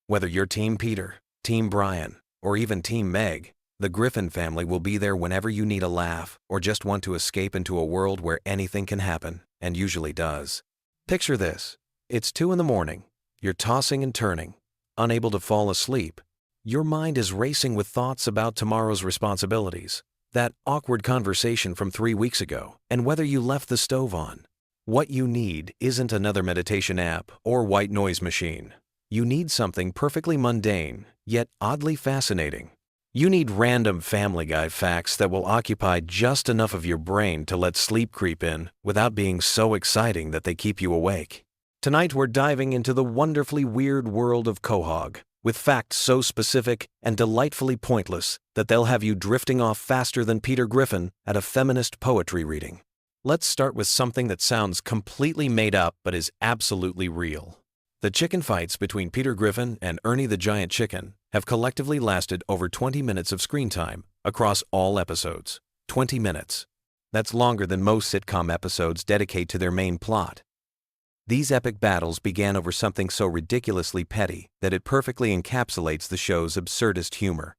Whether you're Team Peter, Team Brian, or even Team Meg, the Griffin family will be there whenever you need a laugh or just want to escape into a world where anything can happen, and usually does. Picture this. It's 2 in the morning. You're tossing and turning, unable to fall asleep. Your mind is racing with thoughts about tomorrow's responsibilities, that awkward conversation from 3 weeks ago, and whether you left the stove on. What you need isn't another meditation app or white noise machine. You need something perfectly mundane, yet oddly fascinating. You need random Family Guy facts that will occupy just enough of your brain to let sleep creep in without being so exciting that they keep you awake. Tonight we're diving into the wonderfully weird world of Quahog, with facts so specific and delightfully pointless that they'll have you drifting off faster than Peter Griffin at a feminist poetry reading. Let's start with something that sounds completely made up but is absolutely real. The chicken fights between Peter Griffin and Ernie the Giant Chicken have collectively lasted over 20 minutes of screen time across all episodes. 20 minutes. That's longer than most sitcom episodes dedicate to their main plot. These epic battles began over something so ridiculously petty that it perfectly encapsulates the show's absurdist humor.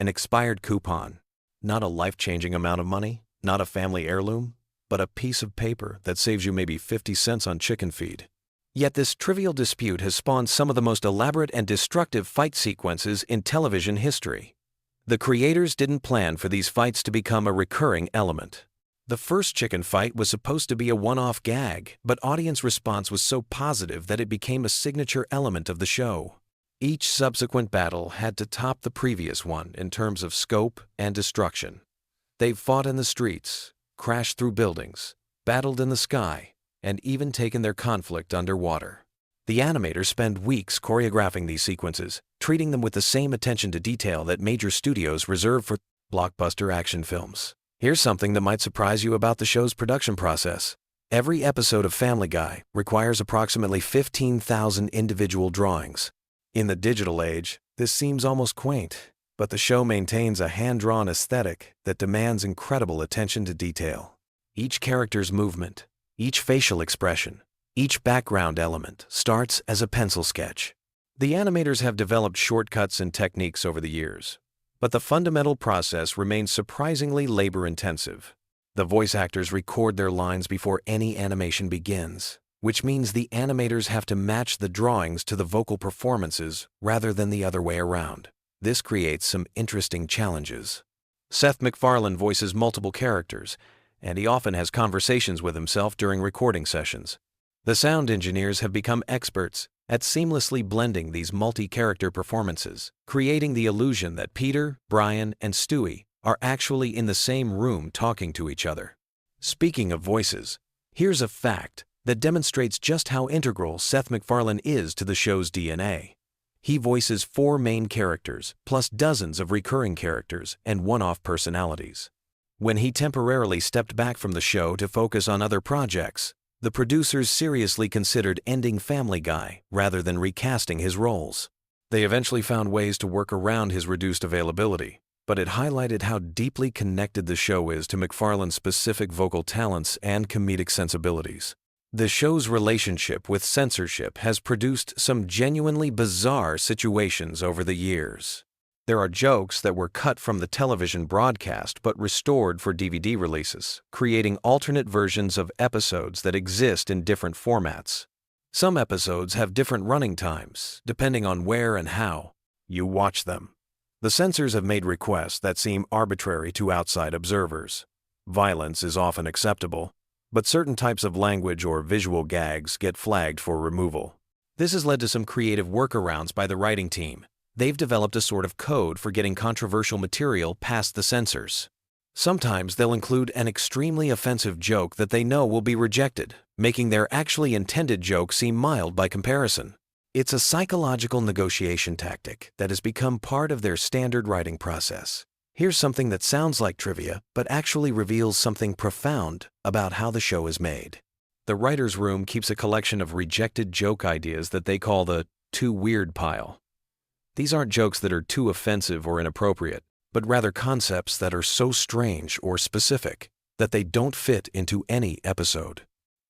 An expired coupon. Not a life-changing amount of money, not a family heirloom, but a piece of paper that saves you maybe 50 cents on chicken feed. Yet this trivial dispute has spawned some of the most elaborate and destructive fight sequences in television history. The creators didn't plan for these fights to become a recurring element. The first chicken fight was supposed to be a one-off gag, but audience response was so positive that it became a signature element of the show. Each subsequent battle had to top the previous one in terms of scope and destruction. They've fought in the streets, crashed through buildings, battled in the sky, and even taken their conflict underwater. The animators spend weeks choreographing these sequences, treating them with the same attention to detail that major studios reserve for blockbuster action films. Here's something that might surprise you about the show's production process. Every episode of Family Guy requires approximately 15,000 individual drawings. In the digital age, this seems almost quaint, but the show maintains a hand-drawn aesthetic that demands incredible attention to detail. Each character's movement, each facial expression, each background element starts as a pencil sketch. The animators have developed shortcuts and techniques over the years, but the fundamental process remains surprisingly labor-intensive. The voice actors record their lines before any animation begins, which means the animators have to match the drawings to the vocal performances rather than the other way around. This creates some interesting challenges. Seth MacFarlane voices multiple characters, and he often has conversations with himself during recording sessions. The sound engineers have become experts at seamlessly blending these multi-character performances, creating the illusion that Peter, Brian, and Stewie are actually in the same room talking to each other. Speaking of voices, here's a fact that demonstrates just how integral Seth MacFarlane is to the show's DNA. He voices 4 main characters, plus dozens of recurring characters and one-off personalities. When he temporarily stepped back from the show to focus on other projects, the producers seriously considered ending Family Guy rather than recasting his roles. They eventually found ways to work around his reduced availability, but it highlighted how deeply connected the show is to MacFarlane's specific vocal talents and comedic sensibilities. The show's relationship with censorship has produced some genuinely bizarre situations over the years. There are jokes that were cut from the television broadcast but restored for DVD releases, creating alternate versions of episodes that exist in different formats. Some episodes have different running times, depending on where and how you watch them. The censors have made requests that seem arbitrary to outside observers. Violence is often acceptable, but certain types of language or visual gags get flagged for removal. This has led to some creative workarounds by the writing team. They've developed a sort of code for getting controversial material past the censors. Sometimes they'll include an extremely offensive joke that they know will be rejected, making their actually intended joke seem mild by comparison. It's a psychological negotiation tactic that has become part of their standard writing process. Here's something that sounds like trivia, but actually reveals something profound about how the show is made. The writer's room keeps a collection of rejected joke ideas that they call the too weird pile. These aren't jokes that are too offensive or inappropriate, but rather concepts that are so strange or specific that they don't fit into any episode.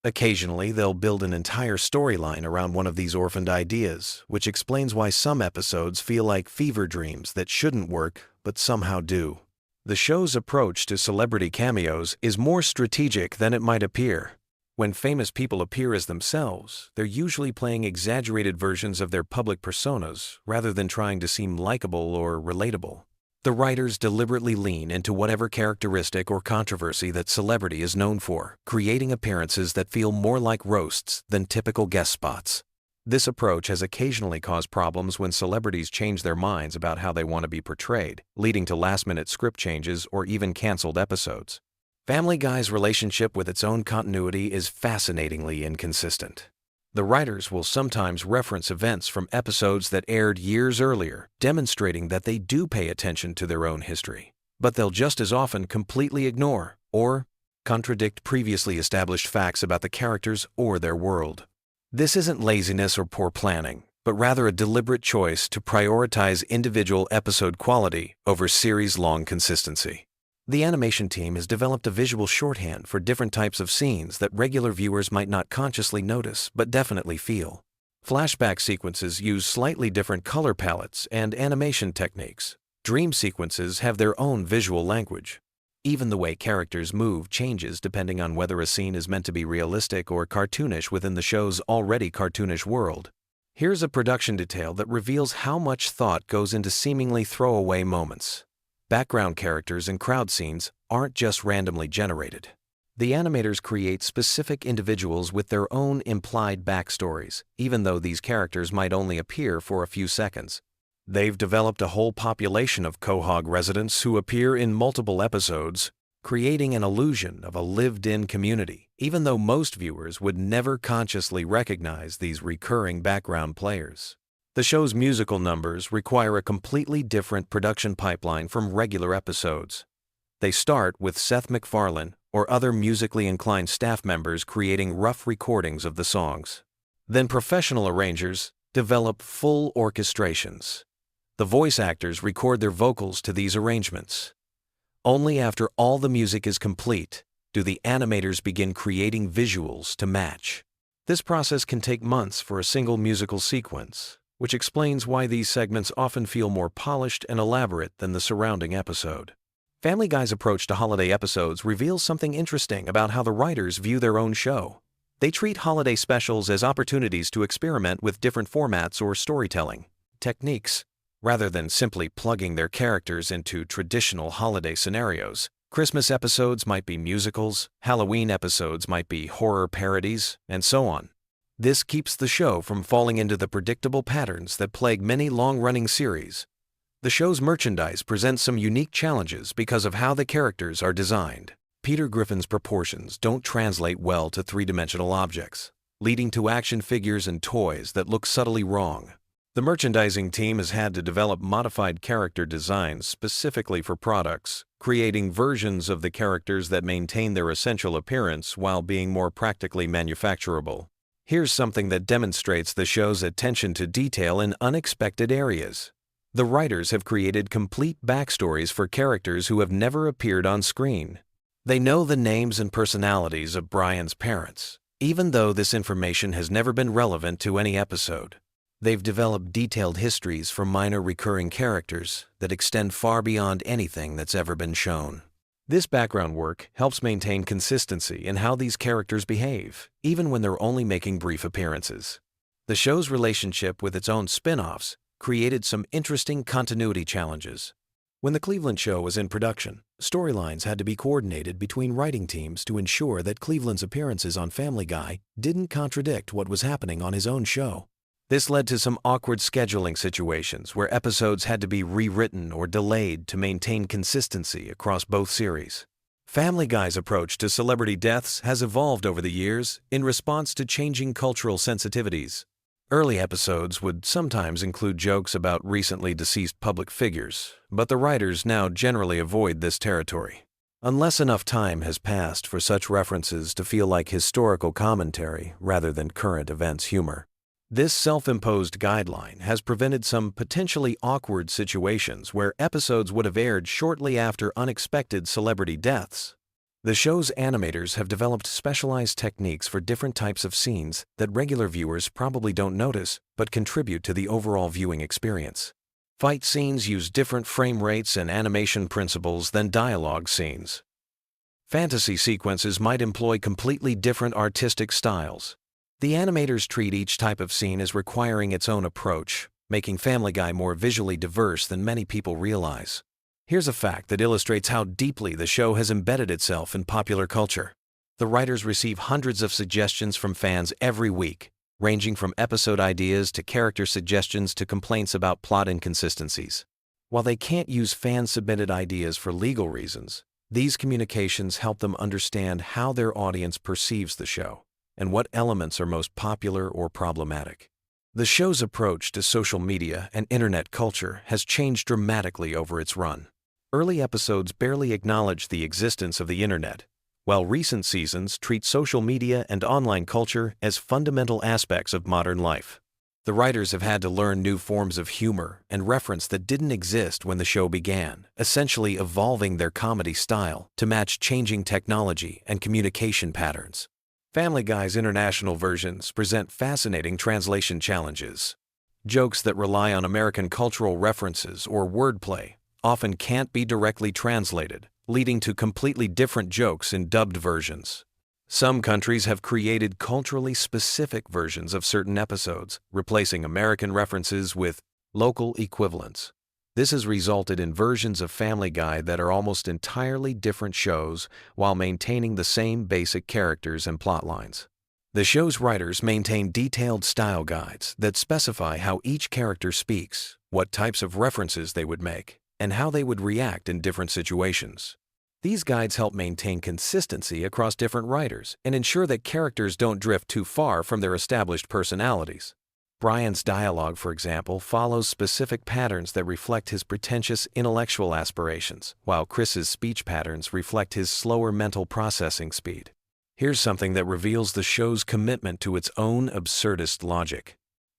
Occasionally, they'll build an entire storyline around one of these orphaned ideas, which explains why some episodes feel like fever dreams that shouldn't work but somehow do. The show's approach to celebrity cameos is more strategic than it might appear. When famous people appear as themselves, they're usually playing exaggerated versions of their public personas rather than trying to seem likable or relatable. The writers deliberately lean into whatever characteristic or controversy that celebrity is known for, creating appearances that feel more like roasts than typical guest spots. This approach has occasionally caused problems when celebrities change their minds about how they want to be portrayed, leading to last-minute script changes or even canceled episodes. Family Guy's relationship with its own continuity is fascinatingly inconsistent. The writers will sometimes reference events from episodes that aired years earlier, demonstrating that they do pay attention to their own history. But they'll just as often completely ignore or contradict previously established facts about the characters or their world. This isn't laziness or poor planning, but rather a deliberate choice to prioritize individual episode quality over series-long consistency. The animation team has developed a visual shorthand for different types of scenes that regular viewers might not consciously notice but definitely feel. Flashback sequences use slightly different color palettes and animation techniques. Dream sequences have their own visual language. Even the way characters move changes depending on whether a scene is meant to be realistic or cartoonish within the show's already cartoonish world. Here's a production detail that reveals how much thought goes into seemingly throwaway moments. Background characters and crowd scenes aren't just randomly generated. The animators create specific individuals with their own implied backstories, even though these characters might only appear for a few seconds. They've developed a whole population of Quahog residents who appear in multiple episodes, creating an illusion of a lived-in community, even though most viewers would never consciously recognize these recurring background players. The show's musical numbers require a completely different production pipeline from regular episodes. They start with Seth MacFarlane or other musically inclined staff members creating rough recordings of the songs. Then professional arrangers develop full orchestrations. The voice actors record their vocals to these arrangements. Only after all the music is complete do the animators begin creating visuals to match. This process can take months for a single musical sequence, which explains why these segments often feel more polished and elaborate than the surrounding episode. Family Guy's approach to holiday episodes reveals something interesting about how the writers view their own show. They treat holiday specials as opportunities to experiment with different formats or storytelling techniques. Rather than simply plugging their characters into traditional holiday scenarios, Christmas episodes might be musicals, Halloween episodes might be horror parodies, and so on. This keeps the show from falling into the predictable patterns that plague many long-running series. The show's merchandise presents some unique challenges because of how the characters are designed. Peter Griffin's proportions don't translate well to three-dimensional objects, leading to action figures and toys that look subtly wrong. The merchandising team has had to develop modified character designs specifically for products, creating versions of the characters that maintain their essential appearance while being more practically manufacturable. Here's something that demonstrates the show's attention to detail in unexpected areas. The writers have created complete backstories for characters who have never appeared on screen. They know the names and personalities of Brian's parents, even though this information has never been relevant to any episode. They've developed detailed histories for minor recurring characters that extend far beyond anything that's ever been shown. This background work helps maintain consistency in how these characters behave, even when they're only making brief appearances. The show's relationship with its own spin-offs created some interesting continuity challenges. When the Cleveland show was in production, storylines had to be coordinated between writing teams to ensure that Cleveland's appearances on Family Guy didn't contradict what was happening on his own show. This led to some awkward scheduling situations where episodes had to be rewritten or delayed to maintain consistency across both series. Family Guy's approach to celebrity deaths has evolved over the years in response to changing cultural sensitivities. Early episodes would sometimes include jokes about recently deceased public figures, but the writers now generally avoid this territory. Unless enough time has passed for such references to feel like historical commentary rather than current events humor. This self-imposed guideline has prevented some potentially awkward situations where episodes would have aired shortly after unexpected celebrity deaths. The show's animators have developed specialized techniques for different types of scenes that regular viewers probably don't notice but contribute to the overall viewing experience. Fight scenes use different frame rates and animation principles than dialogue scenes. Fantasy sequences might employ completely different artistic styles. The animators treat each type of scene as requiring its own approach, making Family Guy more visually diverse than many people realize. Here's a fact that illustrates how deeply the show has embedded itself in popular culture. The writers receive hundreds of suggestions from fans every week, ranging from episode ideas to character suggestions to complaints about plot inconsistencies. While they can't use fan-submitted ideas for legal reasons, these communications help them understand how their audience perceives the show and what elements are most popular or problematic. The show's approach to social media and internet culture has changed dramatically over its run. Early episodes barely acknowledge the existence of the internet, while recent seasons treat social media and online culture as fundamental aspects of modern life. The writers have had to learn new forms of humor and reference that didn't exist when the show began, essentially evolving their comedy style to match changing technology and communication patterns. Family Guy's international versions present fascinating translation challenges. Jokes that rely on American cultural references or wordplay often can't be directly translated, leading to completely different jokes in dubbed versions. Some countries have created culturally specific versions of certain episodes, replacing American references with local equivalents. This has resulted in versions of Family Guy that are almost entirely different shows while maintaining the same basic characters and plotlines. The show's writers maintain detailed style guides that specify how each character speaks, what types of references they would make, and how they would react in different situations. These guides help maintain consistency across different writers and ensure that characters don't drift too far from their established personalities. Brian's dialogue, for example, follows specific patterns that reflect his pretentious intellectual aspirations, while Chris's speech patterns reflect his slower mental processing speed. Here's something that reveals the show's commitment to its own absurdist logic.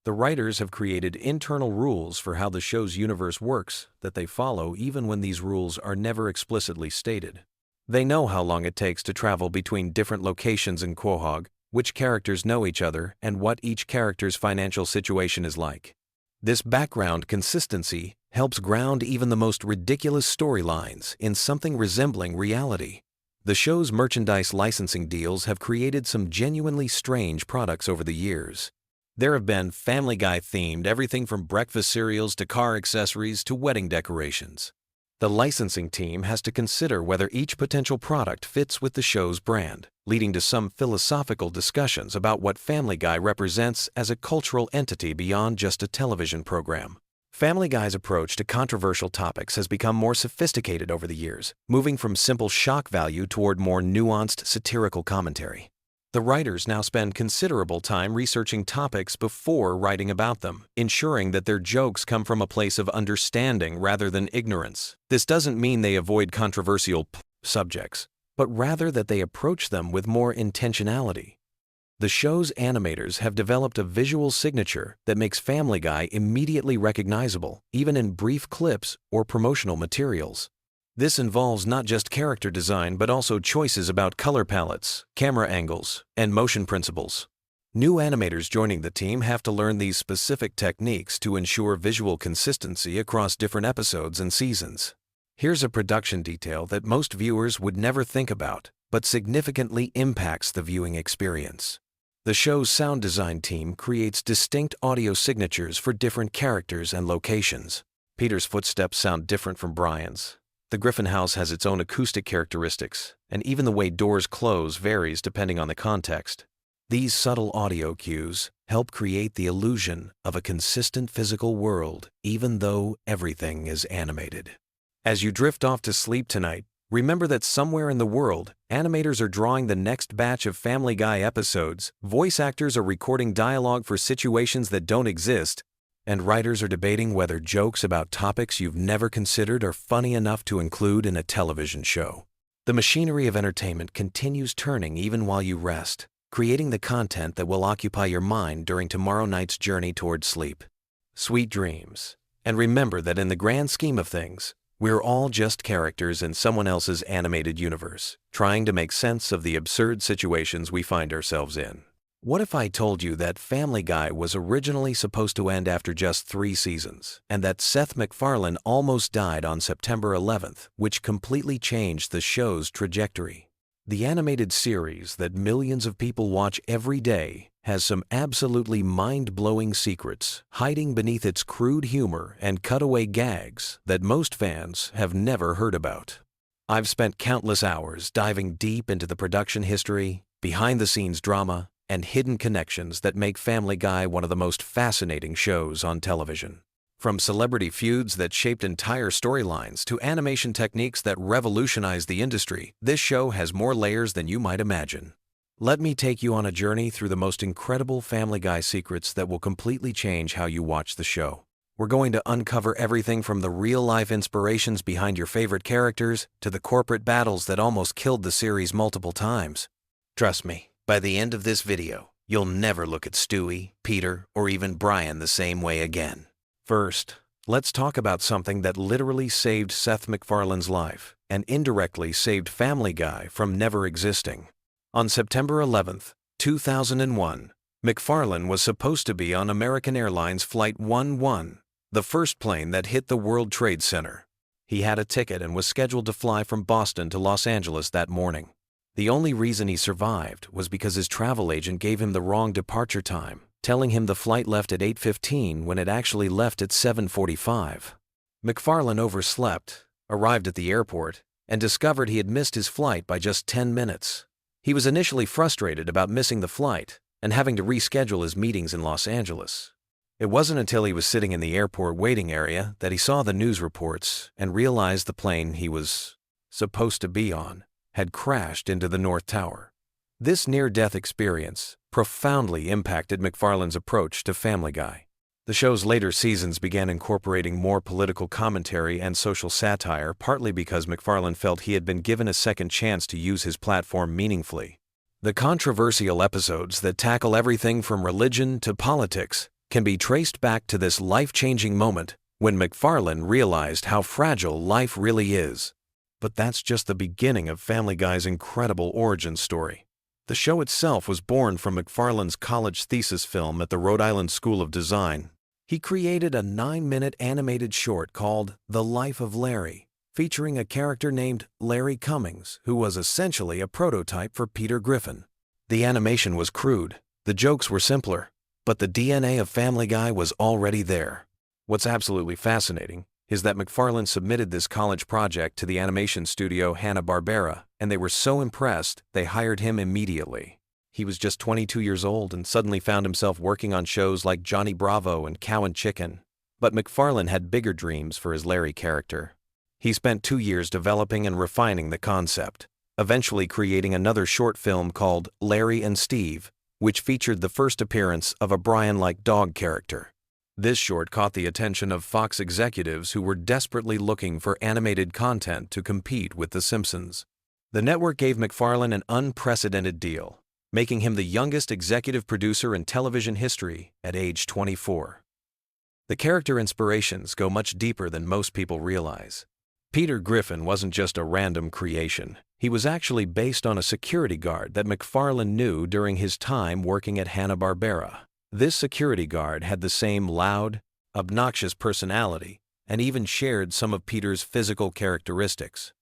The writers have created internal rules for how the show's universe works that they follow even when these rules are never explicitly stated. They know how long it takes to travel between different locations in Quahog, which characters know each other, and what each character's financial situation is like. This background consistency helps ground even the most ridiculous storylines in something resembling reality. The show's merchandise licensing deals have created some genuinely strange products over the years. There have been Family Guy-themed everything from breakfast cereals to car accessories to wedding decorations. The licensing team has to consider whether each potential product fits with the show's brand, leading to some philosophical discussions about what Family Guy represents as a cultural entity beyond just a television program. Family Guy's approach to controversial topics has become more sophisticated over the years, moving from simple shock value toward more nuanced satirical commentary. The writers now spend considerable time researching topics before writing about them, ensuring that their jokes come from a place of understanding rather than ignorance. This doesn't mean they avoid controversial subjects, but rather that they approach them with more intentionality. The show's animators have developed a visual signature that makes Family Guy immediately recognizable, even in brief clips or promotional materials. This involves not just character design but also choices about color palettes, camera angles, and motion principles. New animators joining the team have to learn these specific techniques to ensure visual consistency across different episodes and seasons. Here's a production detail that most viewers would never think about, but significantly impacts the viewing experience. The show's sound design team creates distinct audio signatures for different characters and locations. Peter's footsteps sound different from Brian's. The Griffin house has its own acoustic characteristics, and even the way doors close varies depending on the context. These subtle audio cues help create the illusion of a consistent physical world, even though everything is animated. As you drift off to sleep tonight, remember that somewhere in the world, animators are drawing the next batch of Family Guy episodes, voice actors are recording dialogue for situations that don't exist, and writers are debating whether jokes about topics you've never considered are funny enough to include in a television show. The machinery of entertainment continues turning even while you rest, creating the content that will occupy your mind during tomorrow night's journey toward sleep. Sweet dreams. And remember that in the grand scheme of things, we're all just characters in someone else's animated universe, trying to make sense of the absurd situations we find ourselves in. What if I told you that Family Guy was originally supposed to end after just 3 seasons, and that Seth MacFarlane almost died on September 11th, which completely changed the show's trajectory? The animated series that millions of people watch every day has some absolutely mind-blowing secrets hiding beneath its crude humor and cutaway gags that most fans have never heard about. I've spent countless hours diving deep into the production history, behind-the-scenes drama, and hidden connections that make Family Guy one of the most fascinating shows on television. From celebrity feuds that shaped entire storylines to animation techniques that revolutionized the industry, this show has more layers than you might imagine. Let me take you on a journey through the most incredible Family Guy secrets that will completely change how you watch the show. We're going to uncover everything from the real-life inspirations behind your favorite characters to the corporate battles that almost killed the series multiple times. Trust me, by the end of this video, you'll never look at Stewie, Peter, or even Brian the same way again. First, let's talk about something that literally saved Seth MacFarlane's life and indirectly saved Family Guy from never existing. On September 11th, 2001, MacFarlane was supposed to be on American Airlines Flight 11, the first plane that hit the World Trade Center. He had a ticket and was scheduled to fly from Boston to Los Angeles that morning. The only reason he survived was because his travel agent gave him the wrong departure time, telling him the flight left at 8:15 when it actually left at 7:45. MacFarlane overslept, arrived at the airport, and discovered he had missed his flight by just 10 minutes. He was initially frustrated about missing the flight and having to reschedule his meetings in Los Angeles. It wasn't until he was sitting in the airport waiting area that he saw the news reports and realized the plane he was supposed to be on had crashed into the North Tower. This near-death experience profoundly impacted MacFarlane's approach to Family Guy. The show's later seasons began incorporating more political commentary and social satire, partly because MacFarlane felt he had been given a second chance to use his platform meaningfully. The controversial episodes that tackle everything from religion to politics can be traced back to this life-changing moment when MacFarlane realized how fragile life really is. But that's just the beginning of Family Guy's incredible origin story. The show itself was born from MacFarlane's college thesis film at the Rhode Island School of Design. He created a 9-minute animated short called The Life of Larry, featuring a character named Larry Cummings, who was essentially a prototype for Peter Griffin. The animation was crude, the jokes were simpler, but the DNA of Family Guy was already there. What's absolutely fascinating is that MacFarlane submitted this college project to the animation studio Hanna-Barbera, and they were so impressed they hired him immediately. He was just 22 years old and suddenly found himself working on shows like Johnny Bravo and Cow and Chicken. But MacFarlane had bigger dreams for his Larry character. He spent 2 years developing and refining the concept, eventually creating another short film called Larry and Steve, which featured the first appearance of a Brian-like dog character. This short caught the attention of Fox executives who were desperately looking for animated content to compete with The Simpsons. The network gave MacFarlane an unprecedented deal, making him the youngest executive producer in television history at age 24. The character inspirations go much deeper than most people realize. Peter Griffin wasn't just a random creation. He was actually based on a security guard that MacFarlane knew during his time working at Hanna-Barbera. This security guard had the same loud, obnoxious personality and even shared some of Peter's physical characteristics.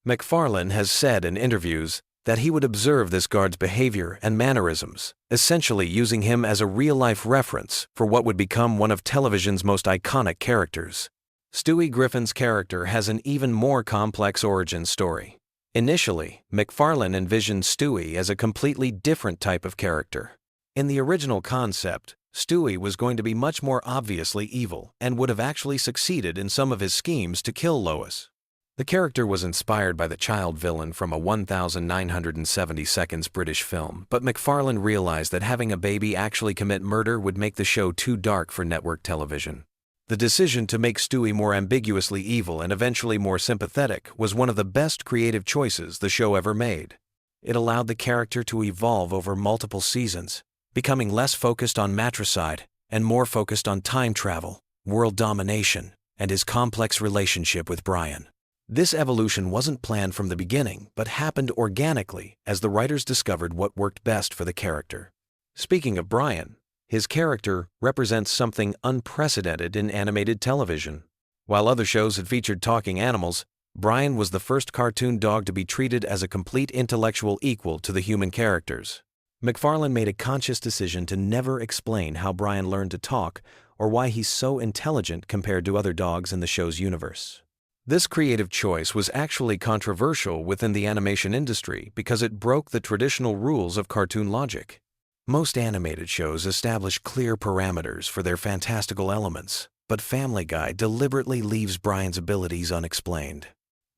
MacFarlane has said in interviews that he would observe this guard's behavior and mannerisms, essentially using him as a real-life reference for what would become one of television's most iconic characters. Stewie Griffin's character has an even more complex origin story. Initially, MacFarlane envisioned Stewie as a completely different type of character. In the original concept, Stewie was going to be much more obviously evil and would have actually succeeded in some of his schemes to kill Lois. The character was inspired by the child villain from a 1970 seconds British film, but MacFarlane realized that having a baby actually commit murder would make the show too dark for network television. The decision to make Stewie more ambiguously evil and eventually more sympathetic was one of the best creative choices the show ever made. It allowed the character to evolve over multiple seasons, becoming less focused on matricide and more focused on time travel, world domination, and his complex relationship with Brian. This evolution wasn't planned from the beginning, but happened organically as the writers discovered what worked best for the character. Speaking of Brian, his character represents something unprecedented in animated television. While other shows had featured talking animals, Brian was the first cartoon dog to be treated as a complete intellectual equal to the human characters. MacFarlane made a conscious decision to never explain how Brian learned to talk or why he's so intelligent compared to other dogs in the show's universe. This creative choice was actually controversial within the animation industry because it broke the traditional rules of cartoon logic. Most animated shows establish clear parameters for their fantastical elements, but Family Guy deliberately leaves Brian's abilities unexplained.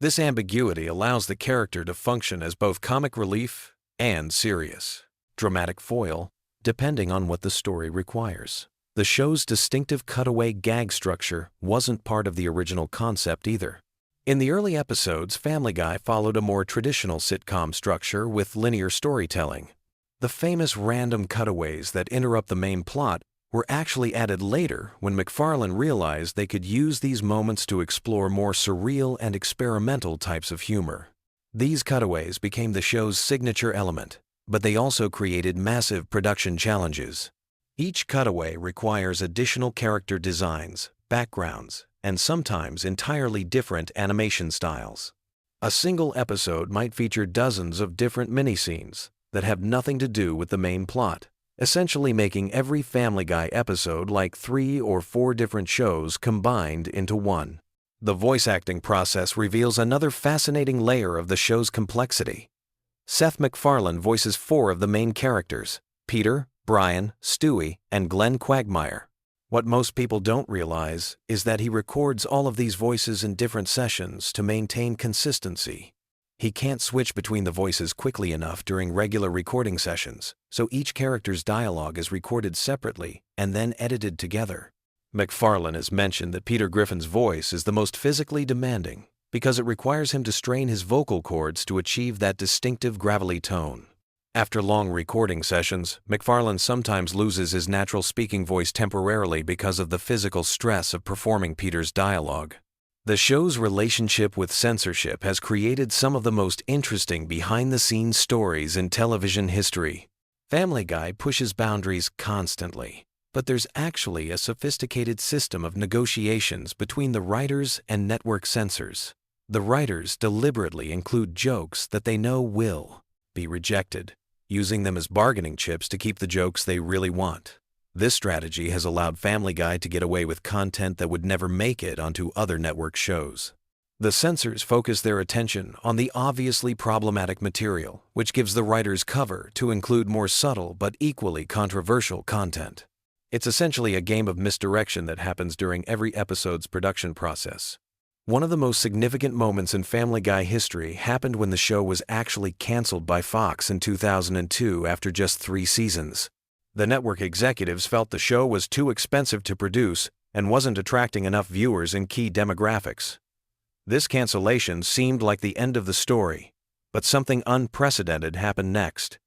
This ambiguity allows the character to function as both comic relief and serious dramatic foil, depending on what the story requires. The show's distinctive cutaway gag structure wasn't part of the original concept either. In the early episodes, Family Guy followed a more traditional sitcom structure with linear storytelling. The famous random cutaways that interrupt the main plot were actually added later when MacFarlane realized they could use these moments to explore more surreal and experimental types of humor. These cutaways became the show's signature element, but they also created massive production challenges. Each cutaway requires additional character designs, backgrounds, and sometimes entirely different animation styles. A single episode might feature dozens of different mini-scenes that have nothing to do with the main plot, essentially making every Family Guy episode like 3 or 4 different shows combined into one. The voice acting process reveals another fascinating layer of the show's complexity. Seth MacFarlane voices 4 of the main characters: Peter, Brian, Stewie, and Glenn Quagmire. What most people don't realize is that he records all of these voices in different sessions to maintain consistency. He can't switch between the voices quickly enough during regular recording sessions, so each character's dialogue is recorded separately and then edited together. MacFarlane has mentioned that Peter Griffin's voice is the most physically demanding because it requires him to strain his vocal cords to achieve that distinctive gravelly tone. After long recording sessions, MacFarlane sometimes loses his natural speaking voice temporarily because of the physical stress of performing Peter's dialogue. The show's relationship with censorship has created some of the most interesting behind-the-scenes stories in television history. Family Guy pushes boundaries constantly, but there's actually a sophisticated system of negotiations between the writers and network censors. The writers deliberately include jokes that they know will be rejected, using them as bargaining chips to keep the jokes they really want. This strategy has allowed Family Guy to get away with content that would never make it onto other network shows. The censors focus their attention on the obviously problematic material, which gives the writers cover to include more subtle but equally controversial content. It's essentially a game of misdirection that happens during every episode's production process. One of the most significant moments in Family Guy history happened when the show was actually canceled by Fox in 2002 after just 3 seasons. The network executives felt the show was too expensive to produce and wasn't attracting enough viewers in key demographics. This cancellation seemed like the end of the story, but something unprecedented happened next.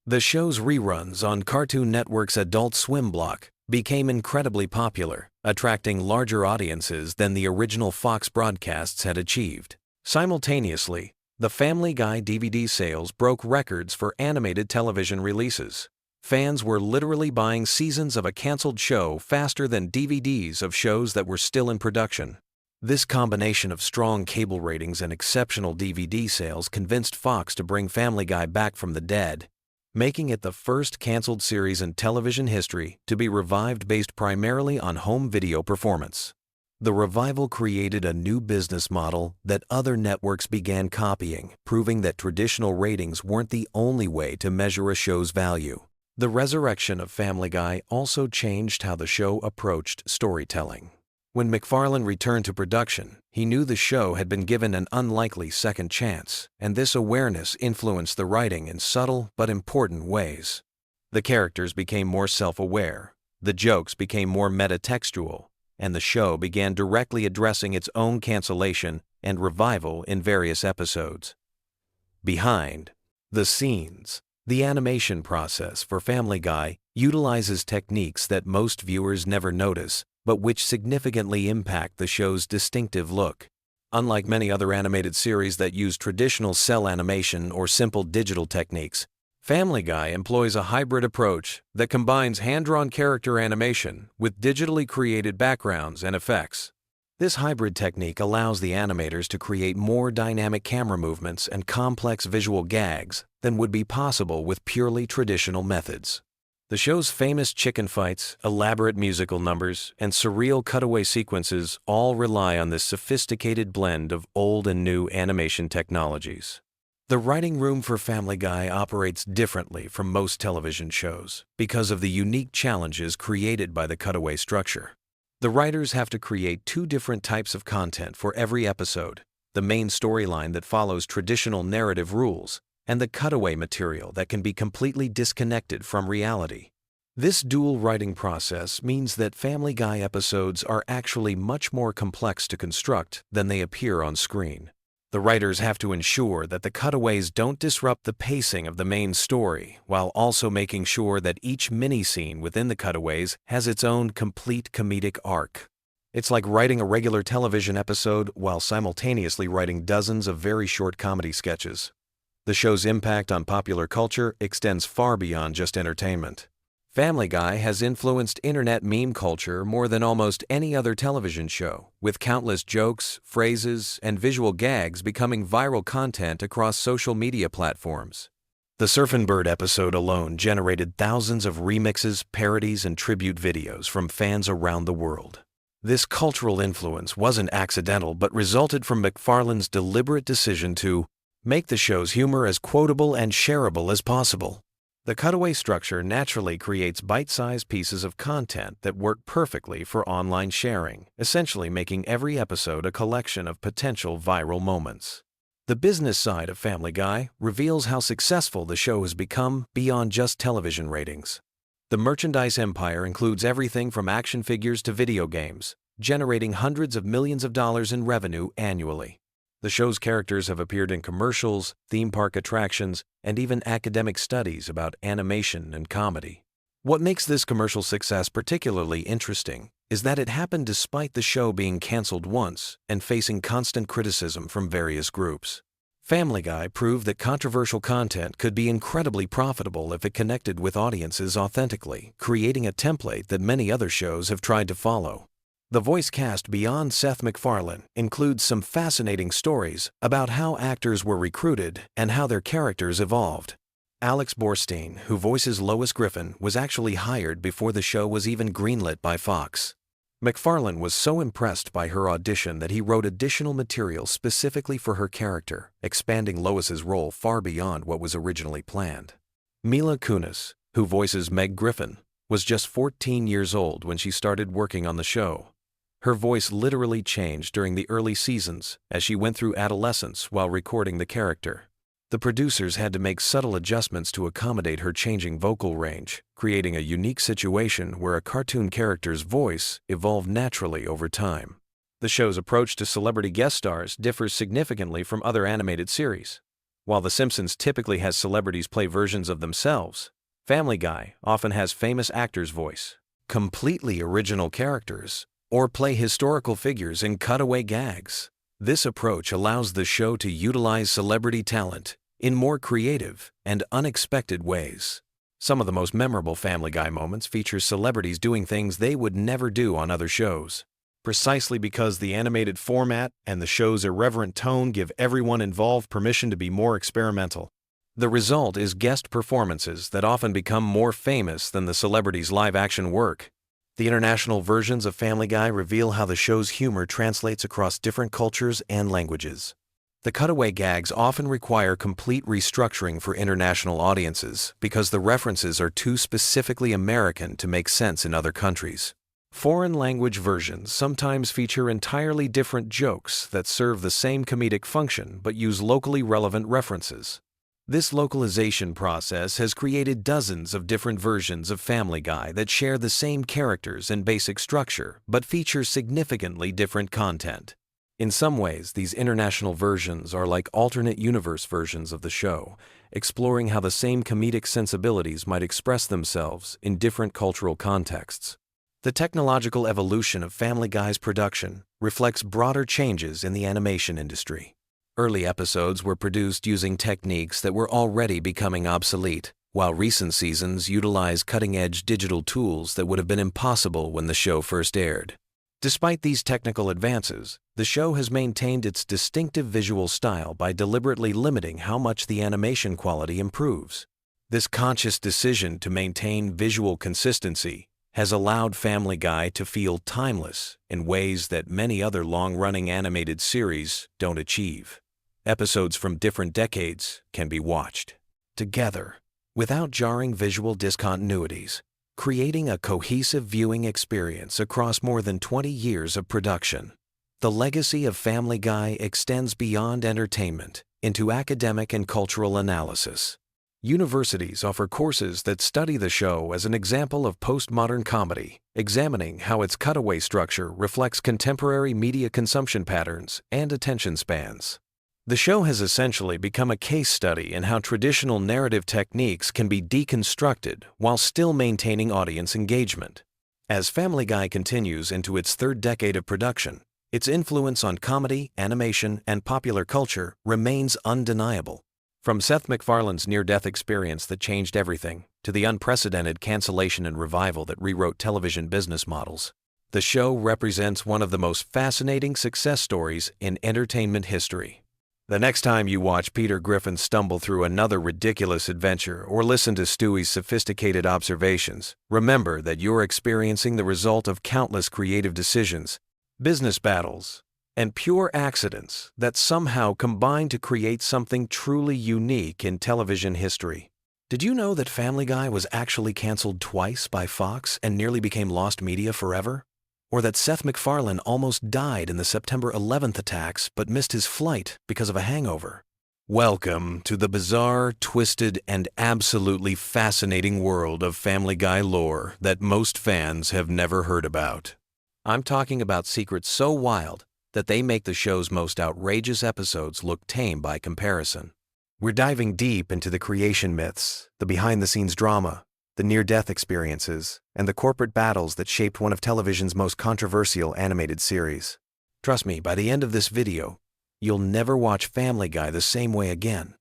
The show's reruns on Cartoon Network's Adult Swim block became incredibly popular, attracting larger audiences than the original Fox broadcasts had achieved. Simultaneously, the Family Guy DVD sales broke records for animated television releases. Fans were literally buying seasons of a canceled show faster than DVDs of shows that were still in production. This combination of strong cable ratings and exceptional DVD sales convinced Fox to bring Family Guy back from the dead, making it the first canceled series in television history to be revived based primarily on home video performance. The revival created a new business model that other networks began copying, proving that traditional ratings weren't the only way to measure a show's value. The resurrection of Family Guy also changed how the show approached storytelling. When MacFarlane returned to production, he knew the show had been given an unlikely second chance, and this awareness influenced the writing in subtle but important ways. The characters became more self-aware, the jokes became more metatextual, and the show began directly addressing its own cancellation and revival in various episodes. Behind the scenes, the animation process for Family Guy utilizes techniques that most viewers never notice, but which significantly impact the show's distinctive look. Unlike many other animated series that use traditional cell animation or simple digital techniques, Family Guy employs a hybrid approach that combines hand-drawn character animation with digitally created backgrounds and effects. This hybrid technique allows the animators to create more dynamic camera movements and complex visual gags than would be possible with purely traditional methods. The show's famous chicken fights, elaborate musical numbers, and surreal cutaway sequences all rely on this sophisticated blend of old and new animation technologies. The writing room for Family Guy operates differently from most television shows because of the unique challenges created by the cutaway structure. The writers have to create 2 different types of content for every episode: the main storyline that follows traditional narrative rules, and the cutaway material that can be completely disconnected from reality. This dual writing process means that Family Guy episodes are actually much more complex to construct than they appear on screen. The writers have to ensure that the cutaways don't disrupt the pacing of the main story, while also making sure that each mini-scene within the cutaways has its own complete comedic arc. It's like writing a regular television episode while simultaneously writing dozens of very short comedy sketches. The show's impact on popular culture extends far beyond just entertainment. Family Guy has influenced internet meme culture more than almost any other television show, with countless jokes, phrases, and visual gags becoming viral content across social media platforms. The Surfin' Bird episode alone generated thousands of remixes, parodies, and tribute videos from fans around the world. This cultural influence wasn't accidental but resulted from McFarlane's deliberate decision to make the show's humor as quotable and shareable as possible. The cutaway structure naturally creates bite-sized pieces of content that work perfectly for online sharing, essentially making every episode a collection of potential viral moments. The business side of Family Guy reveals how successful the show has become beyond just television ratings. The merchandise empire includes everything from action figures to video games, generating hundreds of millions of dollars in revenue annually. The show's characters have appeared in commercials, theme park attractions, and even academic studies about animation and comedy. What makes this commercial success particularly interesting is that it happened despite the show being canceled once and facing constant criticism from various groups. Family Guy proved that controversial content could be incredibly profitable if it connected with audiences authentically, creating a template that many other shows have tried to follow. The voice cast beyond Seth MacFarlane includes some fascinating stories about how actors were recruited and how their characters evolved. Alex Borstein, who voices Lois Griffin, was actually hired before the show was even greenlit by Fox. MacFarlane was so impressed by her audition that he wrote additional material specifically for her character, expanding Lois's role far beyond what was originally planned. Mila Kunis, who voices Meg Griffin, was just 14 years old when she started working on the show. Her voice literally changed during the early seasons as she went through adolescence while recording the character. The producers had to make subtle adjustments to accommodate her changing vocal range, creating a unique situation where a cartoon character's voice evolved naturally over time. The show's approach to celebrity guest stars differs significantly from other animated series. While The Simpsons typically has celebrities play versions of themselves, Family Guy often has famous actors voice completely original characters or play historical figures in cutaway gags. This approach allows the show to utilize celebrity talent in more creative and unexpected ways. Some of the most memorable Family Guy moments feature celebrities doing things they would never do on other shows. Precisely because the animated format and the show's irreverent tone give everyone involved permission to be more experimental. The result is guest performances that often become more famous than the celebrity's live-action work. The international versions of Family Guy reveal how the show's humor translates across different cultures and languages. The cutaway gags often require complete restructuring for international audiences because the references are too specifically American to make sense in other countries. Foreign language versions sometimes feature entirely different jokes that serve the same comedic function but use locally relevant references. This localization process has created dozens of different versions of Family Guy that share the same characters and basic structure, but feature significantly different content. In some ways, these international versions are like alternate universe versions of the show, exploring how the same comedic sensibilities might express themselves in different cultural contexts. The technological evolution of Family Guy's production reflects broader changes in the animation industry. Early episodes were produced using techniques that were already becoming obsolete, while recent seasons utilize cutting-edge digital tools that would have been impossible when the show first aired. Despite these technical advances, the show has maintained its distinctive visual style by deliberately limiting how much the animation quality improves. This conscious decision to maintain visual consistency has allowed Family Guy to feel timeless in ways that many other long-running animated series don't achieve. Episodes from different decades can be watched together without jarring visual discontinuities, creating a cohesive viewing experience across more than 20 years of production. The legacy of Family Guy extends beyond entertainment into academic and cultural analysis. Universities offer courses that study the show as an example of postmodern comedy, examining how its cutaway structure reflects contemporary media consumption patterns and attention spans. The show has essentially become a case study in how traditional narrative techniques can be deconstructed while still maintaining audience engagement. As Family Guy continues into its third decade of production, its influence on comedy, animation, and popular culture remains undeniable. From Seth MacFarlane's near-death experience that changed everything, to the unprecedented cancellation and revival that rewrote television business models, the show represents one of the most fascinating success stories in entertainment history. The next time you watch Peter Griffin stumble through another ridiculous adventure or listen to Stewie's sophisticated observations, remember that you're experiencing the result of countless creative decisions, business battles, and pure accidents that somehow combine to create something truly unique in television history. Did you know that Family Guy was actually canceled twice by Fox and nearly became lost media forever? Or that Seth MacFarlane almost died in the September 11th attacks but missed his flight because of a hangover? Welcome to the bizarre, twisted, and absolutely fascinating world of Family Guy lore that most fans have never heard about. I'm talking about secrets so wild that they make the show's most outrageous episodes look tame by comparison. We're diving deep into the creation myths, the behind-the-scenes drama, the near-death experiences, and the corporate battles that shaped one of television's most controversial animated series. Trust me, by the end of this video, you'll never watch Family Guy the same way again.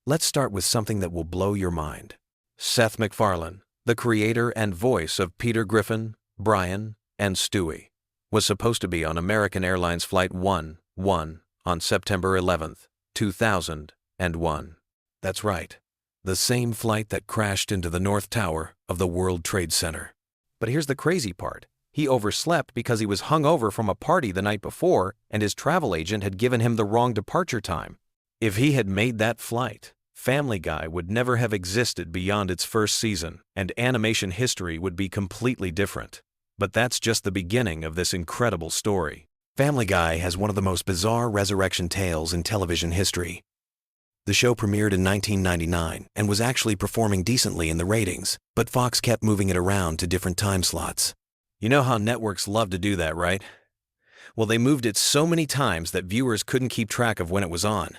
Let's start with something that will blow your mind. Seth MacFarlane, the creator and voice of Peter Griffin, Brian, and Stewie, was supposed to be on American Airlines Flight 1-1 on September 11th, 2001. That's right. The same flight that crashed into the North Tower of the World Trade Center. But here's the crazy part. He overslept because he was hungover from a party the night before and his travel agent had given him the wrong departure time. If he had made that flight, Family Guy would never have existed beyond its first season, and animation history would be completely different. But that's just the beginning of this incredible story. Family Guy has one of the most bizarre resurrection tales in television history. The show premiered in 1999 and was actually performing decently in the ratings, but Fox kept moving it around to different time slots. You know how networks love to do that, right? Well, they moved it so many times that viewers couldn't keep track of when it was on.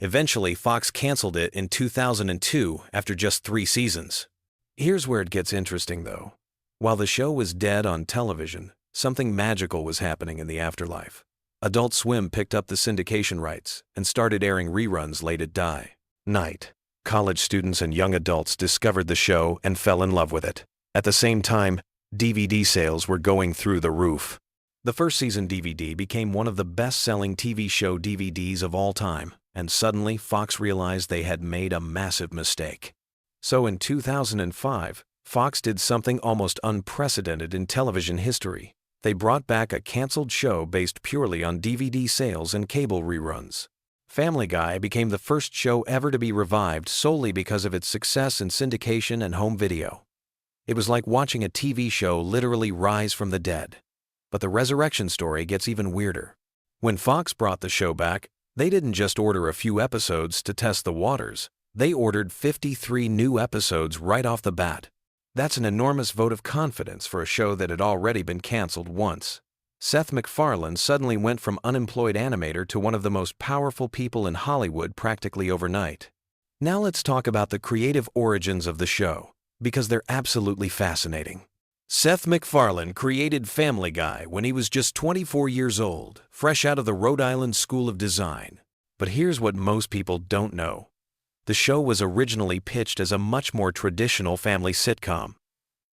Eventually, Fox canceled it in 2002 after just 3 seasons. Here's where it gets interesting, though. While the show was dead on television, something magical was happening in the afterlife. Adult Swim picked up the syndication rights and started airing reruns late at night. College students and young adults discovered the show and fell in love with it. At the same time, DVD sales were going through the roof. The first season DVD became one of the best-selling TV show DVDs of all time, and suddenly Fox realized they had made a massive mistake. So in 2005, Fox did something almost unprecedented in television history. They brought back a canceled show based purely on DVD sales and cable reruns. Family Guy became the first show ever to be revived solely because of its success in syndication and home video. It was like watching a TV show literally rise from the dead. But the resurrection story gets even weirder. When Fox brought the show back, they didn't just order a few episodes to test the waters. They ordered 53 new episodes right off the bat. That's an enormous vote of confidence for a show that had already been canceled once. Seth MacFarlane suddenly went from unemployed animator to one of the most powerful people in Hollywood practically overnight. Now let's talk about the creative origins of the show, because they're absolutely fascinating. Seth MacFarlane created Family Guy when he was just 24 years old, fresh out of the Rhode Island School of Design. But here's what most people don't know. The show was originally pitched as a much more traditional family sitcom.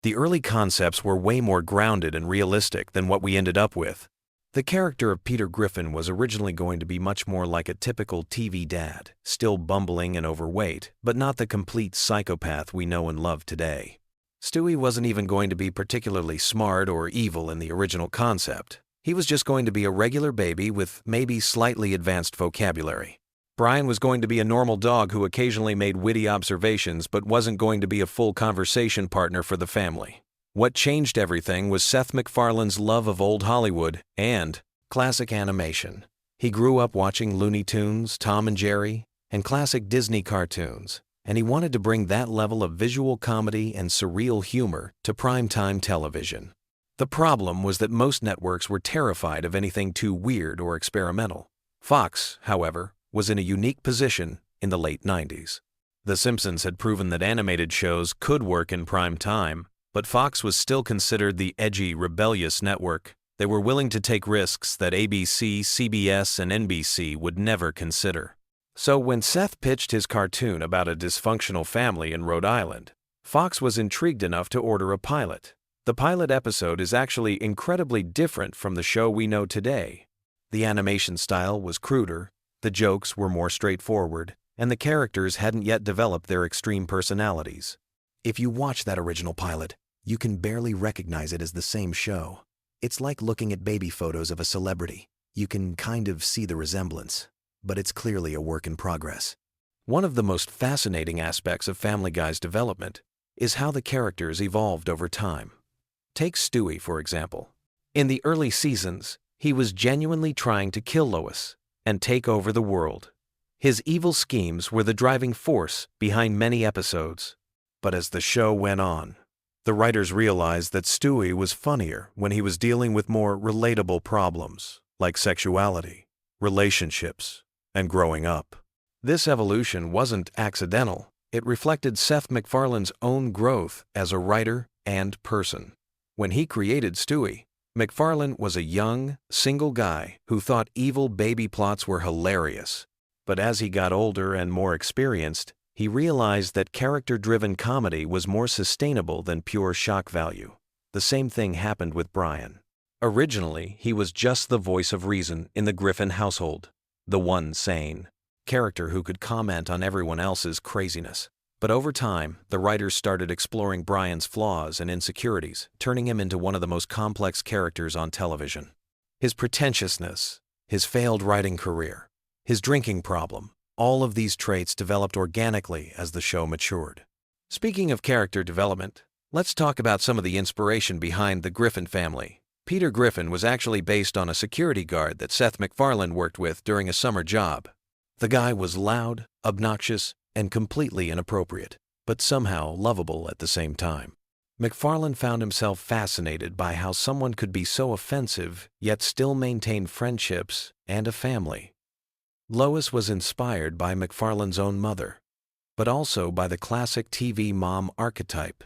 The early concepts were way more grounded and realistic than what we ended up with. The character of Peter Griffin was originally going to be much more like a typical TV dad, still bumbling and overweight, but not the complete psychopath we know and love today. Stewie wasn't even going to be particularly smart or evil in the original concept. He was just going to be a regular baby with maybe slightly advanced vocabulary. Brian was going to be a normal dog who occasionally made witty observations but wasn't going to be a full conversation partner for the family. What changed everything was Seth MacFarlane's love of old Hollywood and classic animation. He grew up watching Looney Tunes, Tom and Jerry, and classic Disney cartoons, and he wanted to bring that level of visual comedy and surreal humor to primetime television. The problem was that most networks were terrified of anything too weird or experimental. Fox, however, was in a unique position in the late 90s. The Simpsons had proven that animated shows could work in prime time, but Fox was still considered the edgy, rebellious network. They were willing to take risks that ABC, CBS, and NBC would never consider. So when Seth pitched his cartoon about a dysfunctional family in Rhode Island, Fox was intrigued enough to order a pilot. The pilot episode is actually incredibly different from the show we know today. The animation style was cruder, the jokes were more straightforward, and the characters hadn't yet developed their extreme personalities. If you watch that original pilot, you can barely recognize it as the same show. It's like looking at baby photos of a celebrity. You can kind of see the resemblance, but it's clearly a work in progress. One of the most fascinating aspects of Family Guy's development is how the characters evolved over time. Take Stewie, for example. In the early seasons, he was genuinely trying to kill Lois and take over the world. His evil schemes were the driving force behind many episodes. But as the show went on, the writers realized that Stewie was funnier when he was dealing with more relatable problems, like sexuality, relationships, and growing up. This evolution wasn't accidental. It reflected Seth MacFarlane's own growth as a writer and person. When he created Stewie, MacFarlane was a young, single guy who thought evil baby plots were hilarious. But as he got older and more experienced, he realized that character-driven comedy was more sustainable than pure shock value. The same thing happened with Brian. Originally, he was just the voice of reason in the Griffin household, the one sane character who could comment on everyone else's craziness. But over time, the writers started exploring Brian's flaws and insecurities, turning him into one of the most complex characters on television. His pretentiousness, his failed writing career, his drinking problem, all of these traits developed organically as the show matured. Speaking of character development, let's talk about some of the inspiration behind the Griffin family. Peter Griffin was actually based on a security guard that Seth MacFarlane worked with during a summer job. The guy was loud, obnoxious, and completely inappropriate, but somehow lovable at the same time. MacFarlane found himself fascinated by how someone could be so offensive, yet still maintain friendships and a family. Lois was inspired by MacFarlane's own mother, but also by the classic TV mom archetype.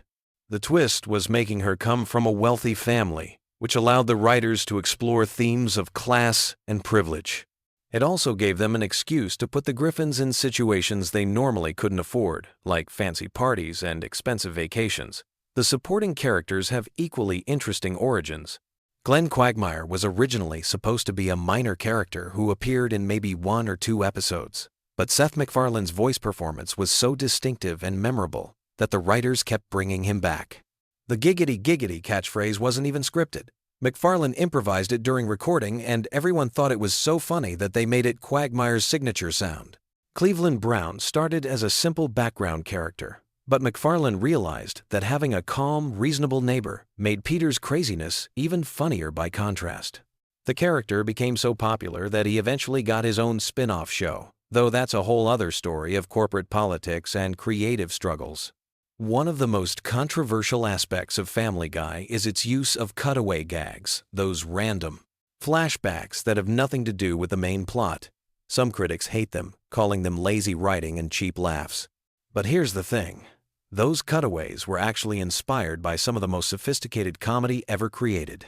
The twist was making her come from a wealthy family, which allowed the writers to explore themes of class and privilege. It also gave them an excuse to put the Griffins in situations they normally couldn't afford, like fancy parties and expensive vacations. The supporting characters have equally interesting origins. Glenn Quagmire was originally supposed to be a minor character who appeared in maybe 1 or 2 episodes, but Seth MacFarlane's voice performance was so distinctive and memorable that the writers kept bringing him back. The giggity giggity catchphrase wasn't even scripted. MacFarlane improvised it during recording, and everyone thought it was so funny that they made it Quagmire's signature sound. Cleveland Brown started as a simple background character, but MacFarlane realized that having a calm, reasonable neighbor made Peter's craziness even funnier by contrast. The character became so popular that he eventually got his own spin-off show, though that's a whole other story of corporate politics and creative struggles. One of the most controversial aspects of Family Guy is its use of cutaway gags, those random flashbacks that have nothing to do with the main plot. Some critics hate them, calling them lazy writing and cheap laughs. But here's the thing. Those cutaways were actually inspired by some of the most sophisticated comedy ever created.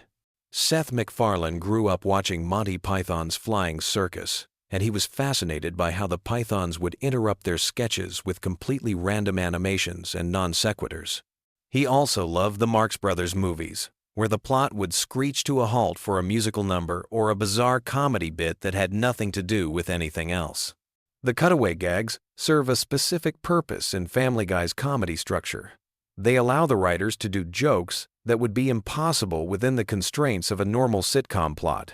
Seth MacFarlane grew up watching Monty Python's Flying Circus, and he was fascinated by how the Pythons would interrupt their sketches with completely random animations and non sequiturs. He also loved the Marx Brothers movies, where the plot would screech to a halt for a musical number or a bizarre comedy bit that had nothing to do with anything else. The cutaway gags serve a specific purpose in Family Guy's comedy structure. They allow the writers to do jokes that would be impossible within the constraints of a normal sitcom plot.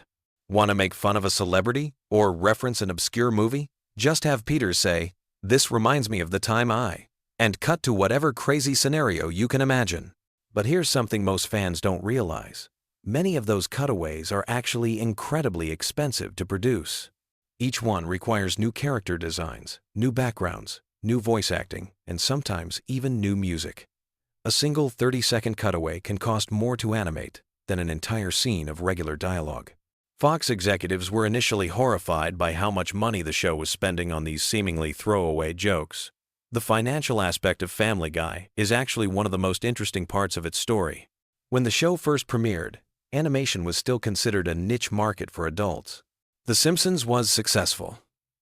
Want to make fun of a celebrity or reference an obscure movie? Just have Peter say, "This reminds me of the time I," and cut to whatever crazy scenario you can imagine. But here's something most fans don't realize. Many of those cutaways are actually incredibly expensive to produce. Each one requires new character designs, new backgrounds, new voice acting, and sometimes even new music. A single 30-second cutaway can cost more to animate than an entire scene of regular dialogue. Fox executives were initially horrified by how much money the show was spending on these seemingly throwaway jokes. The financial aspect of Family Guy is actually one of the most interesting parts of its story. When the show first premiered, animation was still considered a niche market for adults. The Simpsons was successful,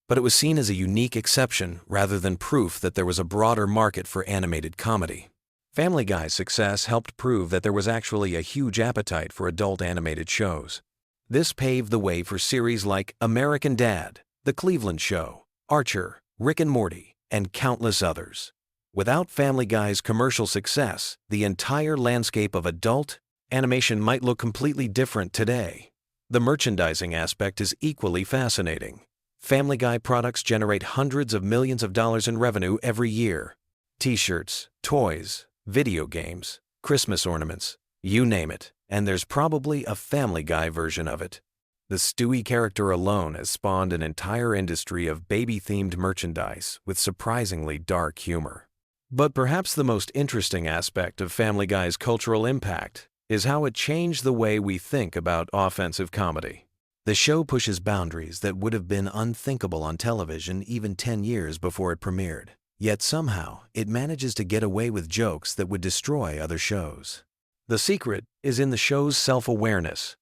but it was seen as a unique exception rather than proof that there was a broader market for animated comedy. Family Guy's success helped prove that there was actually a huge appetite for adult animated shows. This paved the way for series like American Dad, The Cleveland Show, Archer, Rick and Morty, and countless others. Without Family Guy's commercial success, the entire landscape of adult animation might look completely different today. The merchandising aspect is equally fascinating. Family Guy products generate hundreds of millions of dollars in revenue every year. T-shirts, toys, video games, Christmas ornaments, you name it, and there's probably a Family Guy version of it. The Stewie character alone has spawned an entire industry of baby-themed merchandise with surprisingly dark humor. But perhaps the most interesting aspect of Family Guy's cultural impact is how it changed the way we think about offensive comedy. The show pushes boundaries that would have been unthinkable on television even 10 years before it premiered. Yet somehow, it manages to get away with jokes that would destroy other shows. The secret is in the show's self-awareness.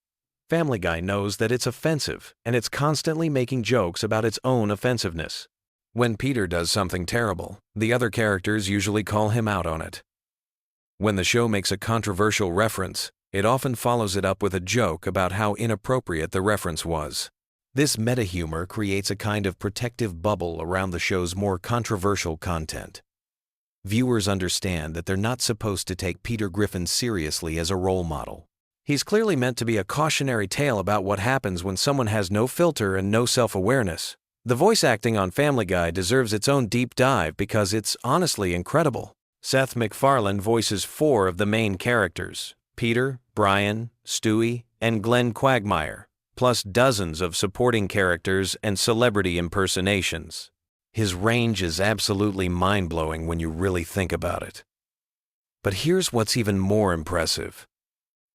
Family Guy knows that it's offensive, and it's constantly making jokes about its own offensiveness. When Peter does something terrible, the other characters usually call him out on it. When the show makes a controversial reference, it often follows it up with a joke about how inappropriate the reference was. This meta-humor creates a kind of protective bubble around the show's more controversial content. Viewers understand that they're not supposed to take Peter Griffin seriously as a role model. He's clearly meant to be a cautionary tale about what happens when someone has no filter and no self-awareness. The voice acting on Family Guy deserves its own deep dive because it's honestly incredible. Seth MacFarlane voices 4 of the main characters: Peter, Brian, Stewie, and Glenn Quagmire, plus dozens of supporting characters and celebrity impersonations. His range is absolutely mind-blowing when you really think about it. But here's what's even more impressive.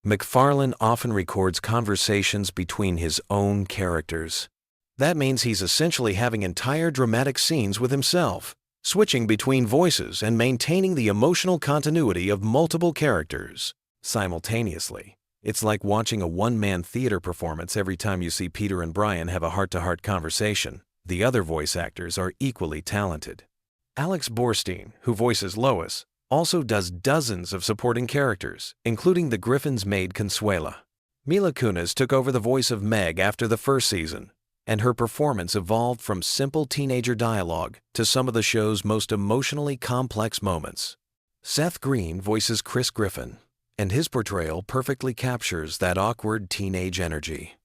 MacFarlane often records conversations between his own characters. That means he's essentially having entire dramatic scenes with himself, switching between voices and maintaining the emotional continuity of multiple characters simultaneously. It's like watching a one-man theater performance every time you see Peter and Brian have a heart-to-heart conversation. The other voice actors are equally talented. Alex Borstein, who voices Lois, also does dozens of supporting characters, including the Griffin's maid Consuela. Mila Kunis took over the voice of Meg after the first season, and her performance evolved from simple teenager dialogue to some of the show's most emotionally complex moments. Seth Green voices Chris Griffin, and his portrayal perfectly captures that awkward teenage energy.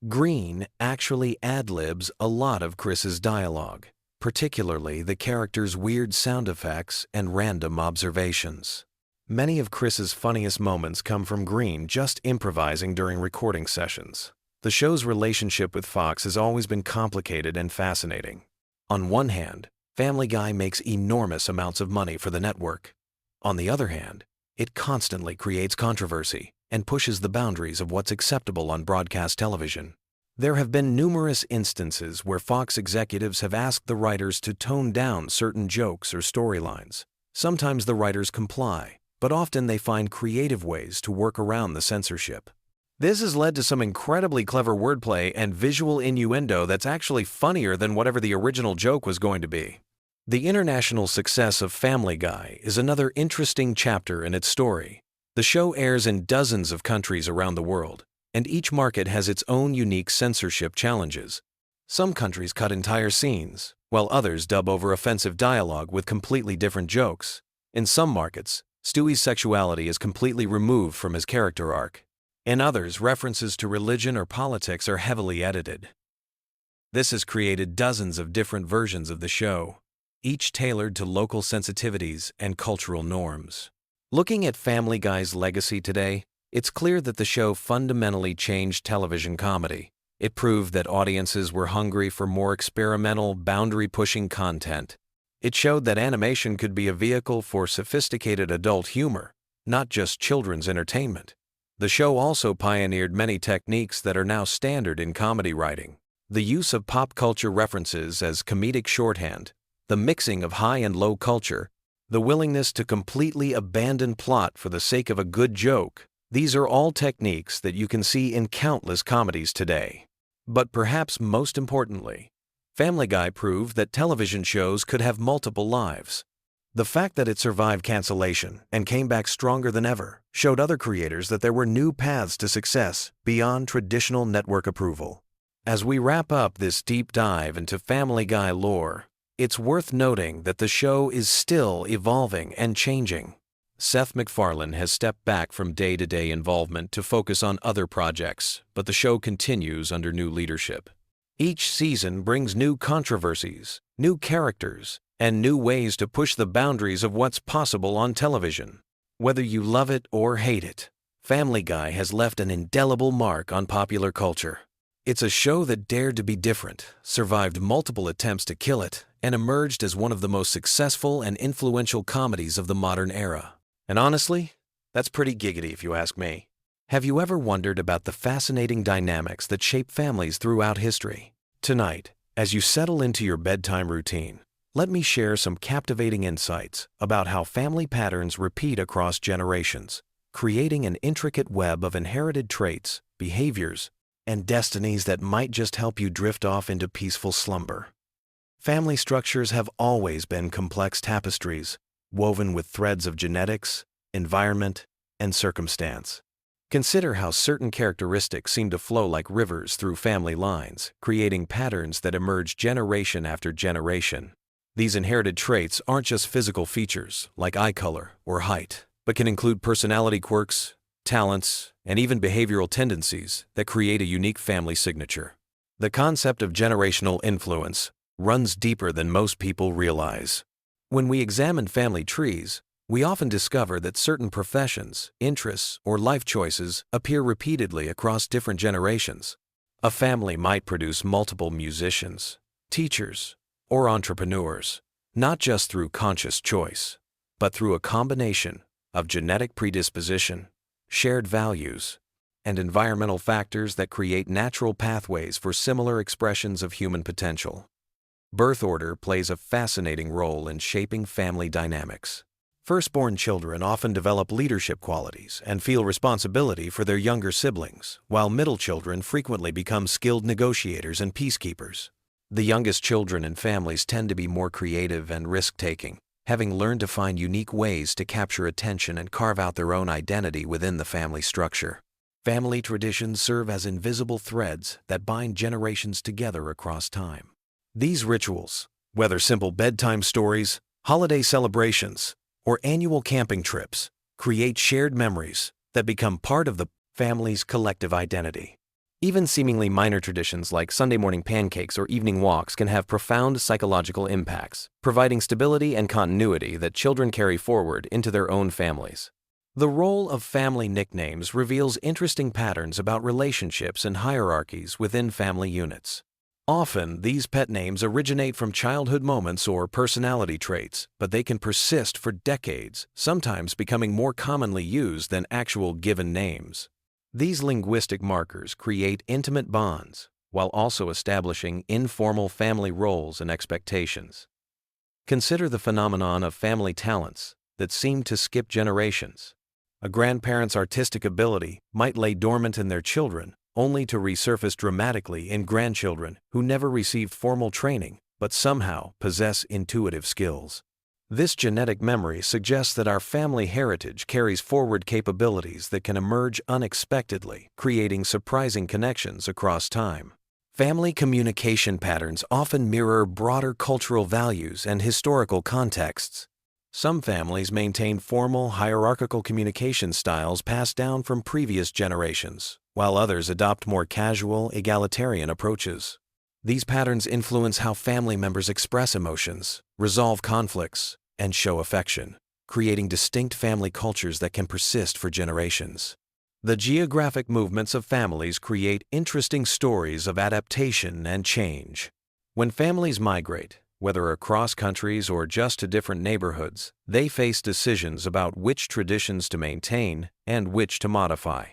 Green actually ad-libs a lot of Chris's dialogue, particularly the character's weird sound effects and random observations. Many of Chris's funniest moments come from Green just improvising during recording sessions. The show's relationship with Fox has always been complicated and fascinating. On one hand, Family Guy makes enormous amounts of money for the network. On the other hand, it constantly creates controversy and pushes the boundaries of what's acceptable on broadcast television. There have been numerous instances where Fox executives have asked the writers to tone down certain jokes or storylines. Sometimes the writers comply, but often they find creative ways to work around the censorship. This has led to some incredibly clever wordplay and visual innuendo that's actually funnier than whatever the original joke was going to be. The international success of Family Guy is another interesting chapter in its story. The show airs in dozens of countries around the world, and each market has its own unique censorship challenges. Some countries cut entire scenes, while others dub over offensive dialogue with completely different jokes. In some markets, Stewie's sexuality is completely removed from his character arc. In others, references to religion or politics are heavily edited. This has created dozens of different versions of the show, each tailored to local sensitivities and cultural norms. Looking at Family Guy's legacy today, it's clear that the show fundamentally changed television comedy. It proved that audiences were hungry for more experimental, boundary-pushing content. It showed that animation could be a vehicle for sophisticated adult humor, not just children's entertainment. The show also pioneered many techniques that are now standard in comedy writing. The use of pop culture references as comedic shorthand, the mixing of high and low culture, the willingness to completely abandon plot for the sake of a good joke. These are all techniques that you can see in countless comedies today. But perhaps most importantly, Family Guy proved that television shows could have multiple lives. The fact that it survived cancellation and came back stronger than ever showed other creators that there were new paths to success beyond traditional network approval. As we wrap up this deep dive into Family Guy lore, it's worth noting that the show is still evolving and changing. Seth MacFarlane has stepped back from day-to-day involvement to focus on other projects, but the show continues under new leadership. Each season brings new controversies, new characters, and new ways to push the boundaries of what's possible on television. Whether you love it or hate it, Family Guy has left an indelible mark on popular culture. It's a show that dared to be different, survived multiple attempts to kill it, and emerged as one of the most successful and influential comedies of the modern era. And honestly, that's pretty giggity if you ask me. Have you ever wondered about the fascinating dynamics that shape families throughout history? Tonight, as you settle into your bedtime routine, let me share some captivating insights about how family patterns repeat across generations, creating an intricate web of inherited traits, behaviors, and destinies that might just help you drift off into peaceful slumber. Family structures have always been complex tapestries, woven with threads of genetics, environment, and circumstance. Consider how certain characteristics seem to flow like rivers through family lines, creating patterns that emerge generation after generation. These inherited traits aren't just physical features, like eye color or height, but can include personality quirks, talents, and even behavioral tendencies that create a unique family signature. The concept of generational influence runs deeper than most people realize. When we examine family trees, we often discover that certain professions, interests, or life choices appear repeatedly across different generations. A family might produce multiple musicians, teachers, or entrepreneurs, not just through conscious choice, but through a combination of genetic predisposition, shared values, and environmental factors that create natural pathways for similar expressions of human potential. Birth order plays a fascinating role in shaping family dynamics. Firstborn children often develop leadership qualities and feel responsibility for their younger siblings, while middle children frequently become skilled negotiators and peacekeepers. The youngest children in families tend to be more creative and risk-taking, having learned to find unique ways to capture attention and carve out their own identity within the family structure. Family traditions serve as invisible threads that bind generations together across time. These rituals, whether simple bedtime stories, holiday celebrations, or annual camping trips, create shared memories that become part of the family's collective identity. Even seemingly minor traditions like Sunday morning pancakes or evening walks can have profound psychological impacts, providing stability and continuity that children carry forward into their own families. The role of family nicknames reveals interesting patterns about relationships and hierarchies within family units. Often, these pet names originate from childhood moments or personality traits, but they can persist for decades, sometimes becoming more commonly used than actual given names. These linguistic markers create intimate bonds, while also establishing informal family roles and expectations. Consider the phenomenon of family talents that seem to skip generations. A grandparent's artistic ability might lay dormant in their children, only to resurface dramatically in grandchildren who never received formal training but somehow possess intuitive skills. This genetic memory suggests that our family heritage carries forward capabilities that can emerge unexpectedly, creating surprising connections across time. Family communication patterns often mirror broader cultural values and historical contexts. Some families maintain formal, hierarchical communication styles passed down from previous generations, while others adopt more casual, egalitarian approaches. These patterns influence how family members express emotions, resolve conflicts, and show affection, creating distinct family cultures that can persist for generations. The geographic movements of families create interesting stories of adaptation and change. When families migrate, whether across countries or just to different neighborhoods, they face decisions about which traditions to maintain and which to modify.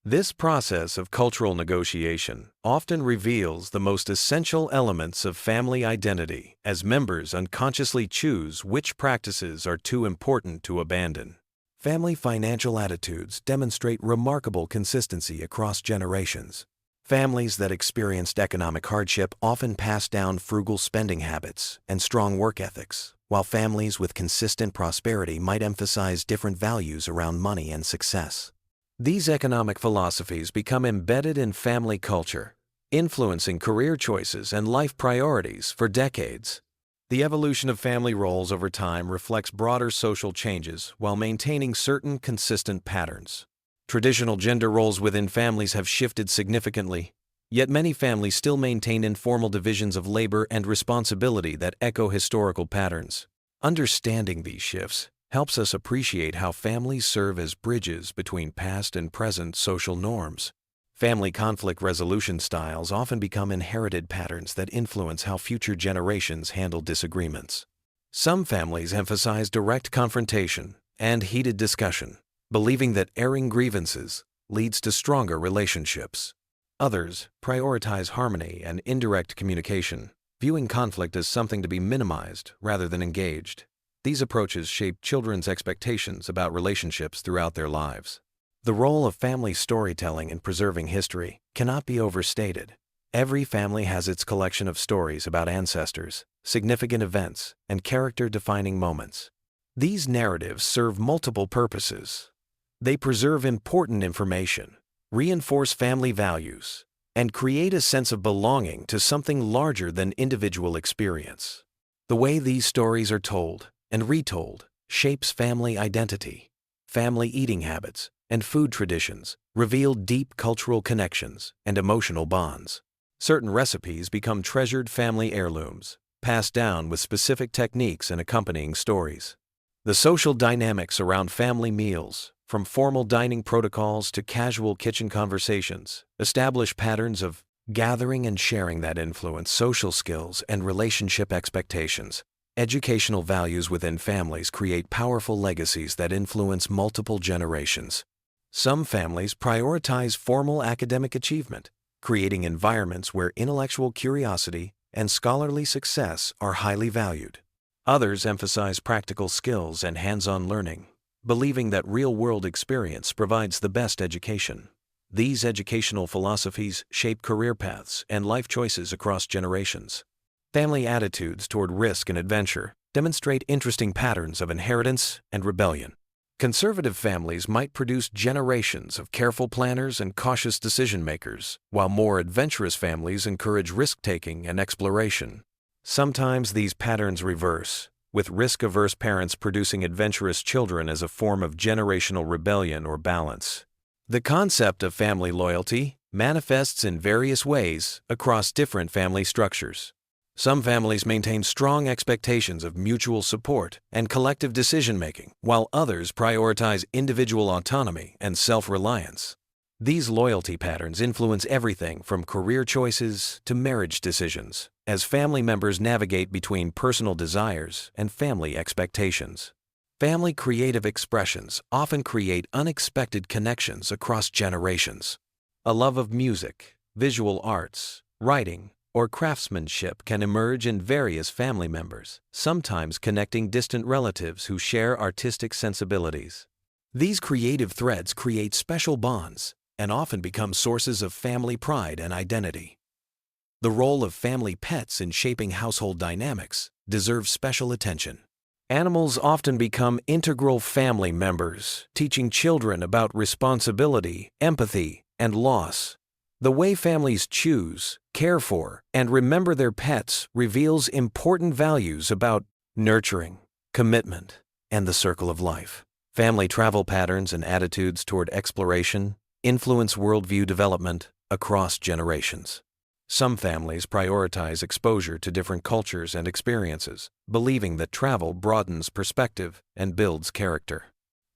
This process of cultural negotiation often reveals the most essential elements of family identity as members unconsciously choose which practices are too important to abandon. Family financial attitudes demonstrate remarkable consistency across generations. Families that experienced economic hardship often pass down frugal spending habits and strong work ethics, while families with consistent prosperity might emphasize different values around money and success. These economic philosophies become embedded in family culture, influencing career choices and life priorities for decades. The evolution of family roles over time reflects broader social changes while maintaining certain consistent patterns. Traditional gender roles within families have shifted significantly, yet many families still maintain informal divisions of labor and responsibility that echo historical patterns. Understanding these shifts helps us appreciate how families serve as bridges between past and present social norms. Family conflict resolution styles often become inherited patterns that influence how future generations handle disagreements. Some families emphasize direct confrontation and heated discussion, believing that airing grievances leads to stronger relationships. Others prioritize harmony and indirect communication, viewing conflict as something to be minimized rather than engaged. These approaches shape children's expectations about relationships throughout their lives. The role of family storytelling in preserving history cannot be overstated. Every family has its collection of stories about ancestors, significant events, and character-defining moments. These narratives serve multiple purposes. They preserve important information, reinforce family values, and create a sense of belonging to something larger than individual experience. The way these stories are told and retold shapes family identity. Family eating habits and food traditions reveal deep cultural connections and emotional bonds. Certain recipes become treasured family heirlooms, passed down with specific techniques and accompanying stories. The social dynamics around family meals, from formal dining protocols to casual kitchen conversations, establish patterns of gathering and sharing that influence social skills and relationship expectations. Educational values within families create powerful legacies that influence multiple generations. Some families prioritize formal academic achievement, creating environments where intellectual curiosity and scholarly success are highly valued. Others emphasize practical skills and hands-on learning, believing that real-world experience provides the best education. These educational philosophies shape career paths and life choices across generations. Family attitudes toward risk and adventure demonstrate interesting patterns of inheritance and rebellion. Conservative families might produce generations of careful planners and cautious decision-makers, while more adventurous families encourage risk-taking and exploration. Sometimes these patterns reverse, with risk-averse parents producing adventurous children as a form of generational rebellion or balance. The concept of family loyalty manifests in various ways across different family structures. Some families maintain strong expectations of mutual support and collective decision-making, while others prioritize individual autonomy and self-reliance. These loyalty patterns influence everything from career choices to marriage decisions, as family members navigate between personal desires and family expectations. Family creative expressions often create unexpected connections across generations. A love of music, visual arts, writing, or craftsmanship can emerge in various family members, sometimes connecting distant relatives who share artistic sensibilities. These creative threads create special bonds and often become sources of family pride and identity. The role of family pets in shaping household dynamics deserves special attention. Animals often become integral family members, teaching children about responsibility, empathy, and loss. The way families choose, care for, and remember their pets reveals important values about nurturing, commitment, and the circle of life. Family travel patterns and attitudes toward exploration influence worldview development across generations. Some families prioritize exposure to different cultures and experiences, believing that travel broadens perspective and builds character.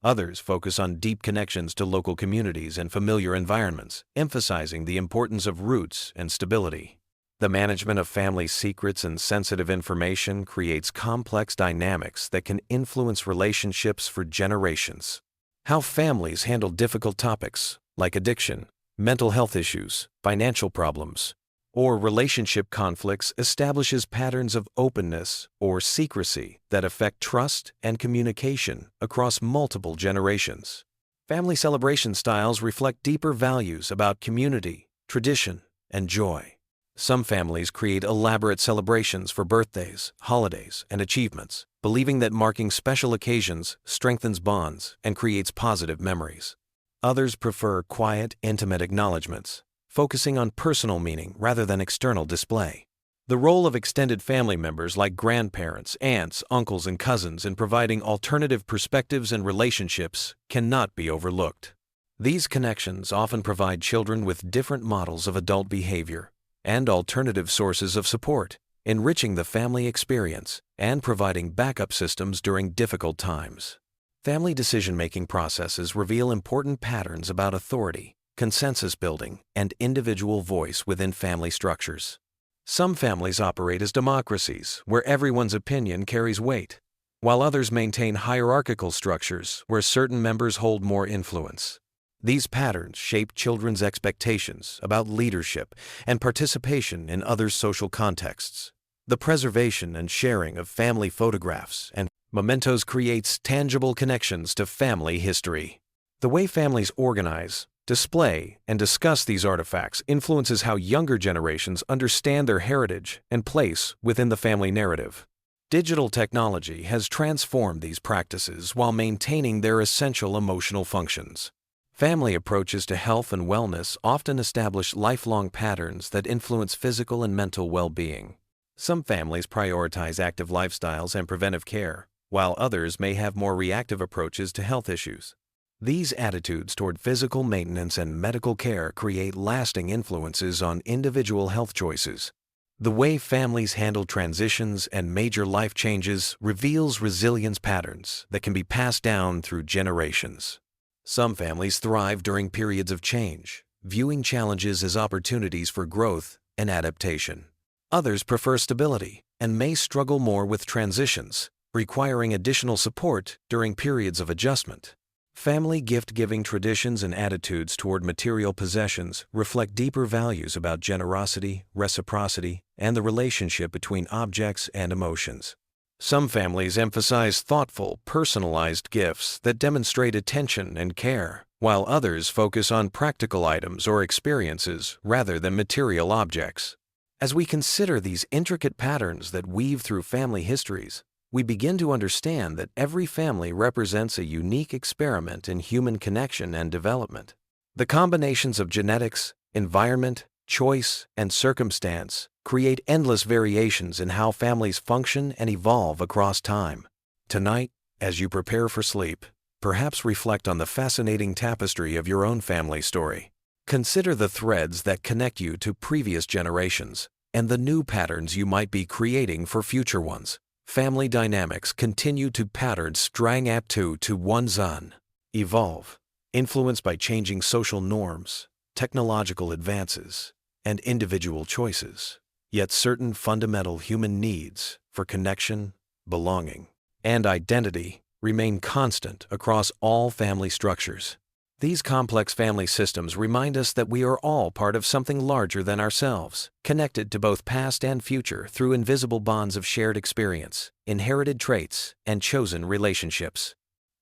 Others focus on deep connections to local communities and familiar environments, emphasizing the importance of roots and stability. The management of family secrets and sensitive information creates complex dynamics that can influence relationships for generations. How families handle difficult topics like addiction, mental health issues, financial problems, or relationship conflicts, establishes patterns of openness or secrecy that affect trust and communication across multiple generations. Family celebration styles reflect deeper values about community, tradition, and joy. Some families create elaborate celebrations for birthdays, holidays, and achievements, believing that marking special occasions strengthens bonds and creates positive memories. Others prefer quiet, intimate acknowledgments, focusing on personal meaning rather than external display. The role of extended family members like grandparents, aunts, uncles, and cousins in providing alternative perspectives and relationships cannot be overlooked. These connections often provide children with different models of adult behavior and alternative sources of support, enriching the family experience and providing backup systems during difficult times. Family decision-making processes reveal important patterns about authority, consensus building, and individual voice within family structures. Some families operate as democracies, where everyone's opinion carries weight, while others maintain hierarchical structures where certain members hold more influence. These patterns shape children's expectations about leadership and participation in other social contexts. The preservation and sharing of family photographs and mementos creates tangible connections to family history. The way families organize, display, and discuss these artifacts influences how younger generations understand their heritage and place within the family narrative. Digital technology has transformed these practices while maintaining their essential emotional functions. Family approaches to health and wellness often establish lifelong patterns that influence physical and mental well-being. Some families prioritize active lifestyles and preventive care, while others may have more reactive approaches to health issues. These attitudes toward physical maintenance and medical care create lasting influences on individual health choices. The way families handle transitions and major life changes reveals resilience patterns that can be passed down through generations. Some families thrive during periods of change, viewing challenges as opportunities for growth and adaptation. Others prefer stability and may struggle more with transitions, requiring additional support during periods of adjustment. Family gift-giving traditions and attitudes toward material possessions reflect deeper values about generosity, reciprocity, and the relationship between objects and emotions. Some families emphasize thoughtful, personalized gifts that demonstrate attention and care, while others focus on practical items or experiences rather than material objects. As we consider these intricate patterns that weave through family histories, we begin to understand that every family represents a unique experiment in human connection and development. The combinations of genetics, environment, choice, and circumstance create endless variations in how families function and evolve across time. Tonight, as you prepare for sleep, perhaps reflect on the fascinating tapestry of your own family story. Consider the threads that connect you to previous generations and the new patterns you might be creating for future ones. Family dynamics continue to pattern strang up to one's own. Evolve, influenced by changing social norms, technological advances, and individual choices. Yet certain fundamental human needs for connection, belonging, and identity remain constant across all family structures. These complex family systems remind us that we are all part of something larger than ourselves, connected to both past and future through invisible bonds of shared experience, inherited traits, and chosen relationships.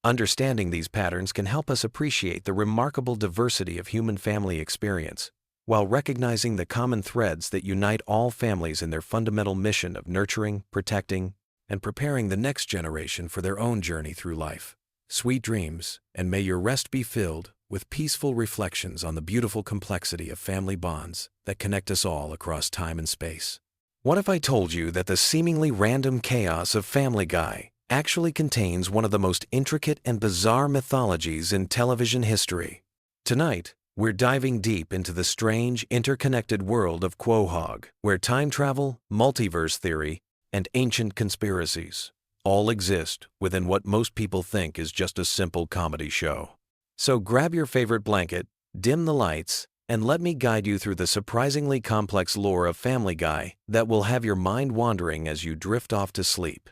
Understanding these patterns can help us appreciate the remarkable diversity of human family experience, while recognizing the common threads that unite all families in their fundamental mission of nurturing, protecting, and preparing the next generation for their own journey through life. Sweet dreams, and may your rest be filled with peaceful reflections on the beautiful complexity of family bonds that connect us all across time and space. What if I told you that the seemingly random chaos of Family Guy actually contains one of the most intricate and bizarre mythologies in television history? Tonight, we're diving deep into the strange, interconnected world of Quahog, where time travel, multiverse theory, and ancient conspiracies all exist within what most people think is just a simple comedy show. So grab your favorite blanket, dim the lights, and let me guide you through the surprisingly complex lore of Family Guy that will have your mind wandering as you drift off to sleep.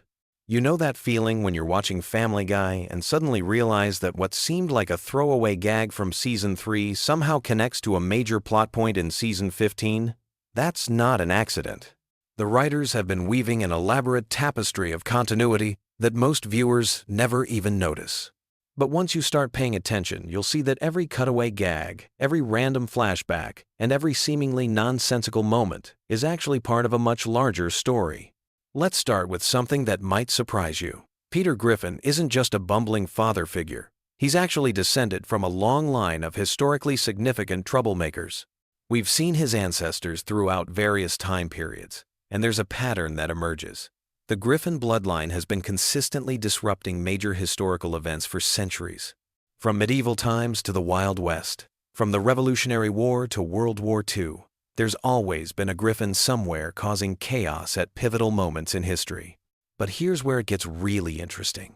You know that feeling when you're watching Family Guy and suddenly realize that what seemed like a throwaway gag from Season 3 somehow connects to a major plot point in Season 15? That's not an accident. The writers have been weaving an elaborate tapestry of continuity that most viewers never even notice. But once you start paying attention, you'll see that every cutaway gag, every random flashback, and every seemingly nonsensical moment is actually part of a much larger story. Let's start with something that might surprise you. Peter Griffin isn't just a bumbling father figure. He's actually descended from a long line of historically significant troublemakers. We've seen his ancestors throughout various time periods, and there's a pattern that emerges. The Griffin bloodline has been consistently disrupting major historical events for centuries. From medieval times to the Wild West, from the Revolutionary War to World War II, there's always been a Griffin somewhere causing chaos at pivotal moments in history. But here's where it gets really interesting.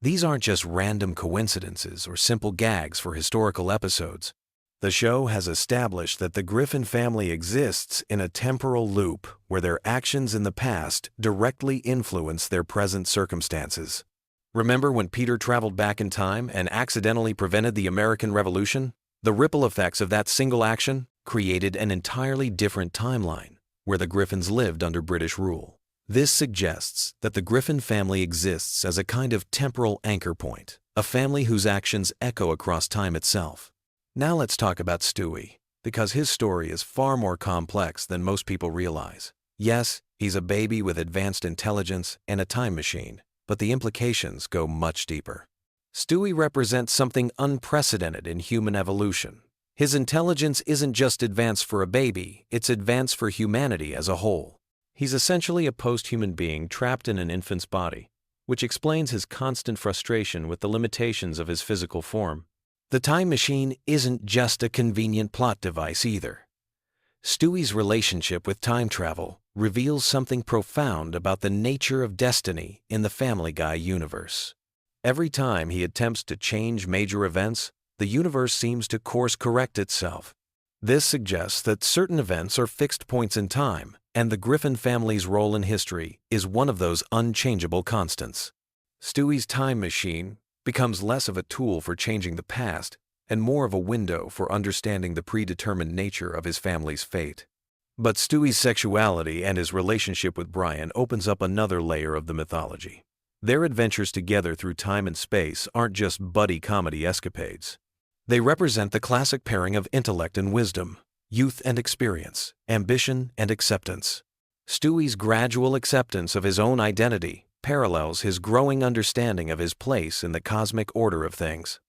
These aren't just random coincidences or simple gags for historical episodes. The show has established that the Griffin family exists in a temporal loop where their actions in the past directly influence their present circumstances. Remember when Peter traveled back in time and accidentally prevented the American Revolution? The ripple effects of that single action created an entirely different timeline where the Griffins lived under British rule. This suggests that the Griffin family exists as a kind of temporal anchor point, a family whose actions echo across time itself. Now let's talk about Stewie, because his story is far more complex than most people realize. Yes, he's a baby with advanced intelligence and a time machine, but the implications go much deeper. Stewie represents something unprecedented in human evolution. His intelligence isn't just advanced for a baby, it's advanced for humanity as a whole. He's essentially a post-human being trapped in an infant's body, which explains his constant frustration with the limitations of his physical form. The time machine isn't just a convenient plot device either. Stewie's relationship with time travel reveals something profound about the nature of destiny in the Family Guy universe. Every time he attempts to change major events, the universe seems to course-correct itself. This suggests that certain events are fixed points in time, and the Griffin family's role in history is one of those unchangeable constants. Stewie's time machine becomes less of a tool for changing the past and more of a window for understanding the predetermined nature of his family's fate. But Stewie's sexuality and his relationship with Brian opens up another layer of the mythology. Their adventures together through time and space aren't just buddy comedy escapades. They represent the classic pairing of intellect and wisdom, youth and experience, ambition and acceptance. Stewie's gradual acceptance of his own identity parallels his growing understanding of his place in the cosmic order of things.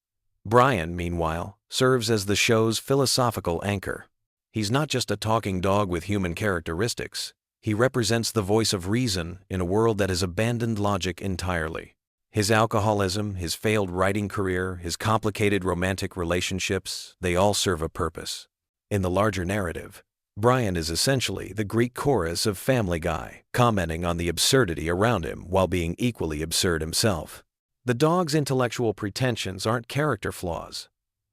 Brian, meanwhile, serves as the show's philosophical anchor. He's not just a talking dog with human characteristics. He represents the voice of reason in a world that has abandoned logic entirely. His alcoholism, his failed writing career, his complicated romantic relationships, they all serve a purpose. In the larger narrative, Brian is essentially the Greek chorus of Family Guy, commenting on the absurdity around him while being equally absurd himself. The dog's intellectual pretensions aren't character flaws.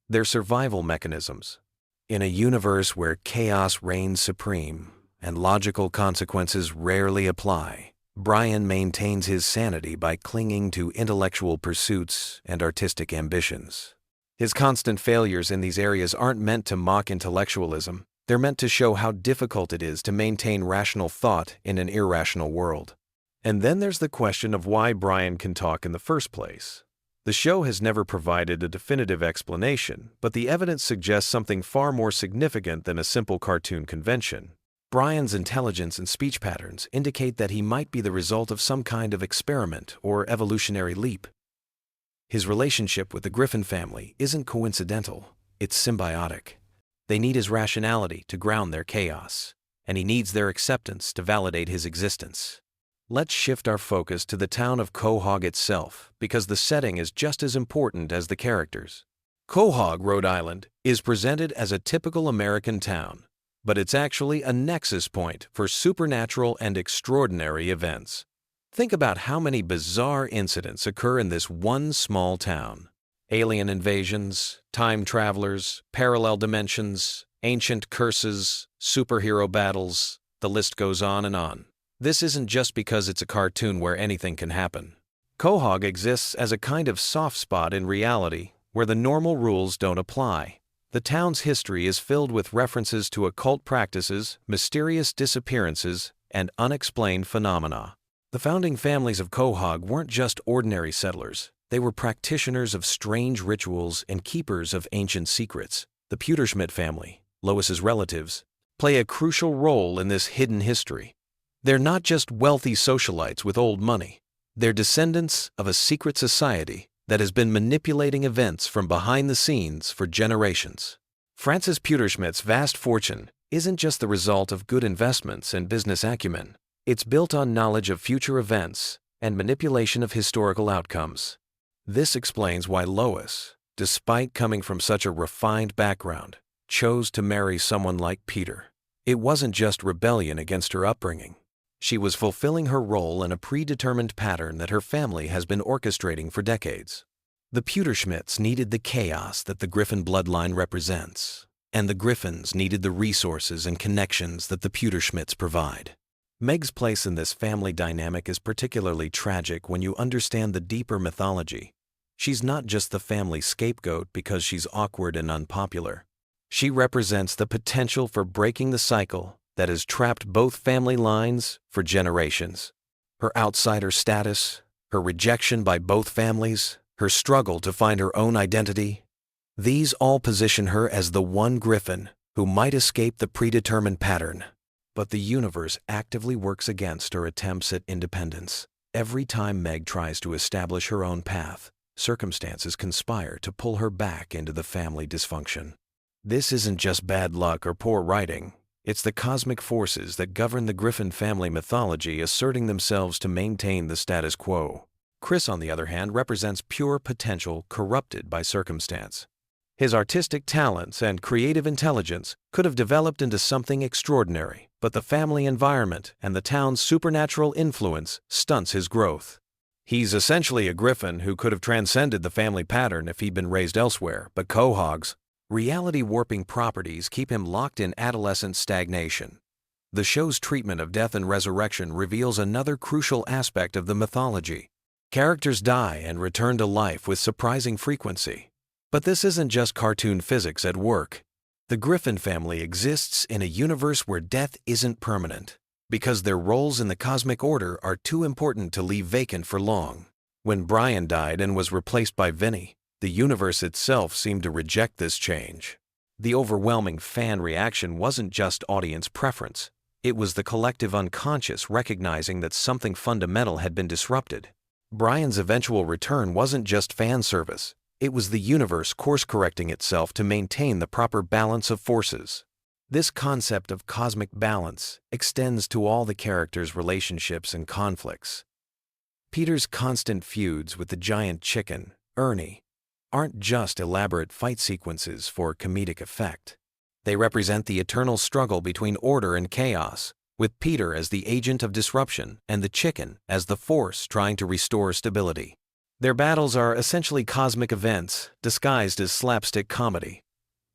They're survival mechanisms. In a universe where chaos reigns supreme and logical consequences rarely apply, Brian maintains his sanity by clinging to intellectual pursuits and artistic ambitions. His constant failures in these areas aren't meant to mock intellectualism. They're meant to show how difficult it is to maintain rational thought in an irrational world. And then there's the question of why Brian can talk in the first place. The show has never provided a definitive explanation, but the evidence suggests something far more significant than a simple cartoon convention. Brian's intelligence and speech patterns indicate that he might be the result of some kind of experiment or evolutionary leap. His relationship with the Griffin family isn't coincidental, it's symbiotic. They need his rationality to ground their chaos, and he needs their acceptance to validate his existence. Let's shift our focus to the town of Quahog itself, because the setting is just as important as the characters. Quahog, Rhode Island, is presented as a typical American town, but it's actually a nexus point for supernatural and extraordinary events. Think about how many bizarre incidents occur in this one small town. Alien invasions, time travelers, parallel dimensions, ancient curses, superhero battles, the list goes on and on. This isn't just because it's a cartoon where anything can happen. Quahog exists as a kind of soft spot in reality where the normal rules don't apply. The town's history is filled with references to occult practices, mysterious disappearances, and unexplained phenomena. The founding families of Quahog weren't just ordinary settlers. They were practitioners of strange rituals and keepers of ancient secrets. The Pewterschmidt family, Lois's relatives, play a crucial role in this hidden history. They're not just wealthy socialites with old money. They're descendants of a secret society that has been manipulating events from behind the scenes for generations. Francis Pewterschmidt's vast fortune isn't just the result of good investments and business acumen. It's built on knowledge of future events and manipulation of historical outcomes. This explains why Lois, despite coming from such a refined background, chose to marry someone like Peter. It wasn't just rebellion against her upbringing. She was fulfilling her role in a predetermined pattern that her family has been orchestrating for decades. The Pewterschmidts needed the chaos that the Griffin bloodline represents, and the Griffins needed the resources and connections that the Pewterschmidts provide. Meg's place in this family dynamic is particularly tragic when you understand the deeper mythology. She's not just the family scapegoat because she's awkward and unpopular. She represents the potential for breaking the cycle that has trapped both family lines for generations. Her outsider status, her rejection by both families, her struggle to find her own identity, these all position her as the one Griffin who might escape the predetermined pattern. But the universe actively works against her attempts at independence. Every time Meg tries to establish her own path, circumstances conspire to pull her back into the family dysfunction. This isn't just bad luck or poor writing. It's the cosmic forces that govern the Griffin family mythology asserting themselves to maintain the status quo. Chris, on the other hand, represents pure potential corrupted by circumstance. His artistic talents and creative intelligence could have developed into something extraordinary, but the family environment and the town's supernatural influence stunts his growth. He's essentially a Griffin who could have transcended the family pattern if he'd been raised elsewhere, but Quahog's reality-warping properties keep him locked in adolescent stagnation. The show's treatment of death and resurrection reveals another crucial aspect of the mythology. Characters die and return to life with surprising frequency. But this isn't just cartoon physics at work. The Griffin family exists in a universe where death isn't permanent, because their roles in the cosmic order are too important to leave vacant for long. When Brian died and was replaced by Vinny, the universe itself seemed to reject this change. The overwhelming fan reaction wasn't just audience preference. It was the collective unconscious recognizing that something fundamental had been disrupted. Brian's eventual return wasn't just fan service. It was the universe course-correcting itself to maintain the proper balance of forces. This concept of cosmic balance extends to all the characters' relationships and conflicts. Peter's constant feuds with the giant chicken, Ernie, aren't just elaborate fight sequences for comedic effect. They represent the eternal struggle between order and chaos, with Peter as the agent of disruption and the chicken as the force trying to restore stability. Their battles are essentially cosmic events disguised as slapstick comedy.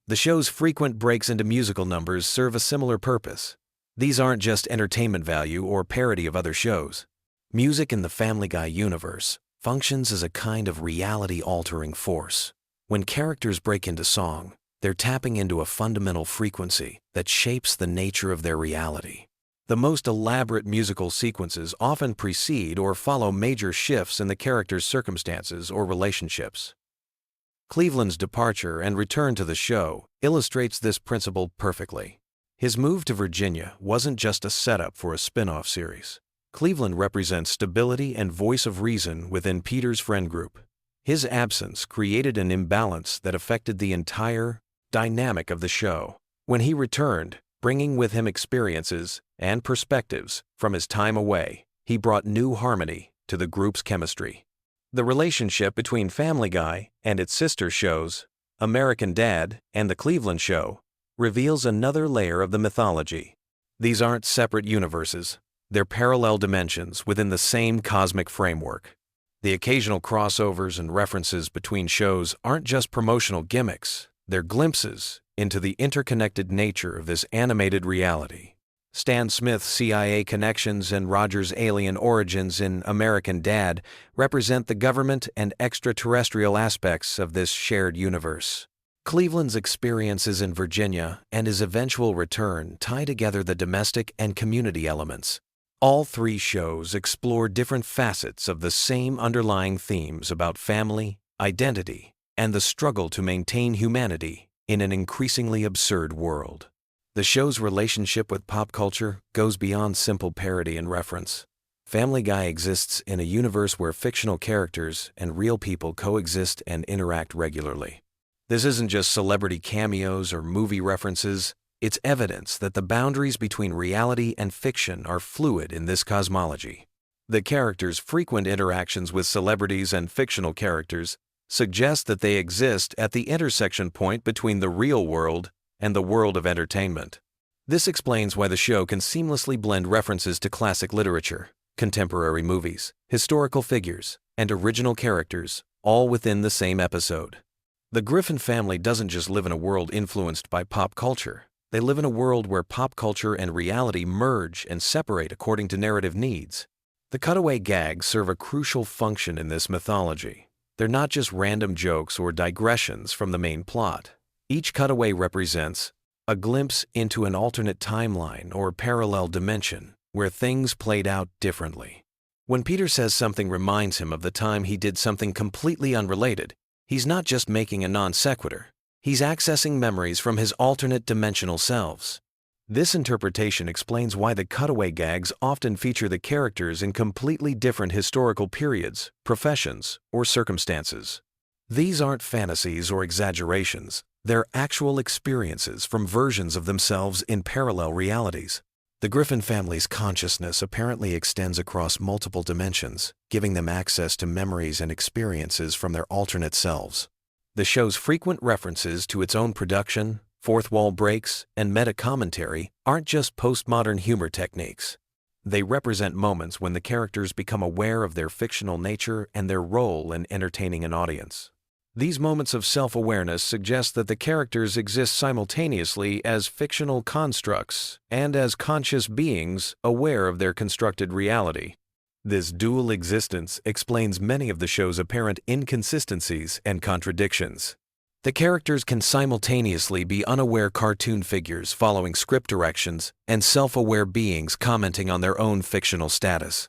The show's frequent breaks into musical numbers serve a similar purpose. These aren't just entertainment value or parody of other shows. Music in the Family Guy universe functions as a kind of reality-altering force. When characters break into song, they're tapping into a fundamental frequency that shapes the nature of their reality. The most elaborate musical sequences often precede or follow major shifts in the character's circumstances or relationships. Cleveland's departure and return to the show illustrates this principle perfectly. His move to Virginia wasn't just a setup for a spin-off series. Cleveland represents stability and voice of reason within Peter's friend group. His absence created an imbalance that affected the entire dynamic of the show. When he returned, bringing with him experiences and perspectives from his time away, he brought new harmony to the group's chemistry. The relationship between Family Guy and its sister shows, American Dad and The Cleveland Show, reveals another layer of the mythology. These aren't separate universes. They're parallel dimensions within the same cosmic framework. The occasional crossovers and references between shows aren't just promotional gimmicks. They're glimpses into the interconnected nature of this animated reality. Stan Smith's CIA connections and Roger's alien origins in American Dad represent the government and extraterrestrial aspects of this shared universe. Cleveland's experiences in Virginia and his eventual return tie together the domestic and community elements. All three shows explore different facets of the same underlying themes about family, identity, and the struggle to maintain humanity in an increasingly absurd world. The show's relationship with pop culture goes beyond simple parody and reference. Family Guy exists in a universe where fictional characters and real people coexist and interact regularly. This isn't just celebrity cameos or movie references, it's evidence that the boundaries between reality and fiction are fluid in this cosmology. The characters' frequent interactions with celebrities and fictional characters suggest that they exist at the intersection point between the real world and the world of entertainment. This explains why the show can seamlessly blend references to classic literature, contemporary movies, historical figures, and original characters, all within the same episode. The Griffin family doesn't just live in a world influenced by pop culture. They live in a world where pop culture and reality merge and separate according to narrative needs. The cutaway gags serve a crucial function in this mythology. They're not just random jokes or digressions from the main plot. Each cutaway represents a glimpse into an alternate timeline or parallel dimension where things played out differently. When Peter says something reminds him of the time he did something completely unrelated, he's not just making a non sequitur. He's accessing memories from his alternate dimensional selves. This interpretation explains why the cutaway gags often feature the characters in completely different historical periods, professions, or circumstances. These aren't fantasies or exaggerations. They're actual experiences from versions of themselves in parallel realities. The Griffin family's consciousness apparently extends across multiple dimensions, giving them access to memories and experiences from their alternate selves. The show's frequent references to its own production, fourth wall breaks, and meta-commentary aren't just postmodern humor techniques. They represent moments when the characters become aware of their fictional nature and their role in entertaining an audience. These moments of self-awareness suggest that the characters exist simultaneously as fictional constructs and as conscious beings aware of their constructed reality. This dual existence explains many of the show's apparent inconsistencies and contradictions. The characters can simultaneously be unaware cartoon figures following script directions and self-aware beings commenting on their own fictional status.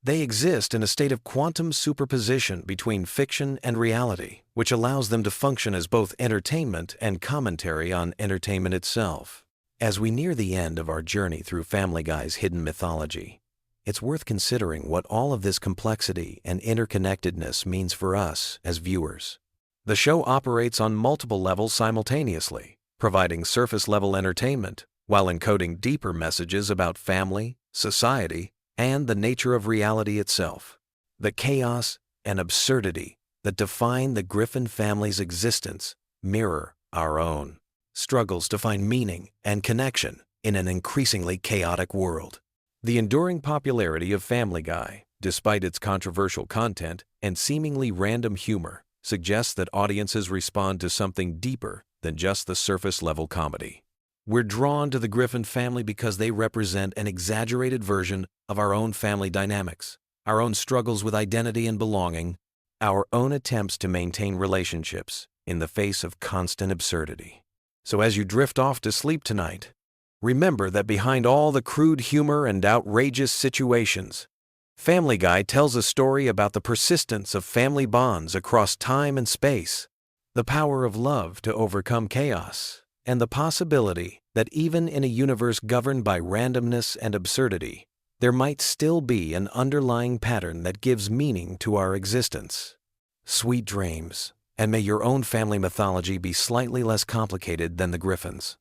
They exist in a state of quantum superposition between fiction and reality, which allows them to function as both entertainment and commentary on entertainment itself. As we near the end of our journey through Family Guy's hidden mythology, it's worth considering what all of this complexity and interconnectedness means for us as viewers. The show operates on multiple levels simultaneously, providing surface-level entertainment while encoding deeper messages about family, society, and the nature of reality itself. The chaos and absurdity that define the Griffin family's existence mirror our own struggles to find meaning and connection in an increasingly chaotic world. The enduring popularity of Family Guy, despite its controversial content and seemingly random humor, suggests that audiences respond to something deeper than just the surface-level comedy. We're drawn to the Griffin family because they represent an exaggerated version of our own family dynamics, our own struggles with identity and belonging, our own attempts to maintain relationships in the face of constant absurdity. So as you drift off to sleep tonight, remember that behind all the crude humor and outrageous situations, Family Guy tells a story about the persistence of family bonds across time and space, the power of love to overcome chaos, and the possibility that even in a universe governed by randomness and absurdity, there might still be an underlying pattern that gives meaning to our existence. Sweet dreams, and may your own family mythology be slightly less complicated than the Griffins'.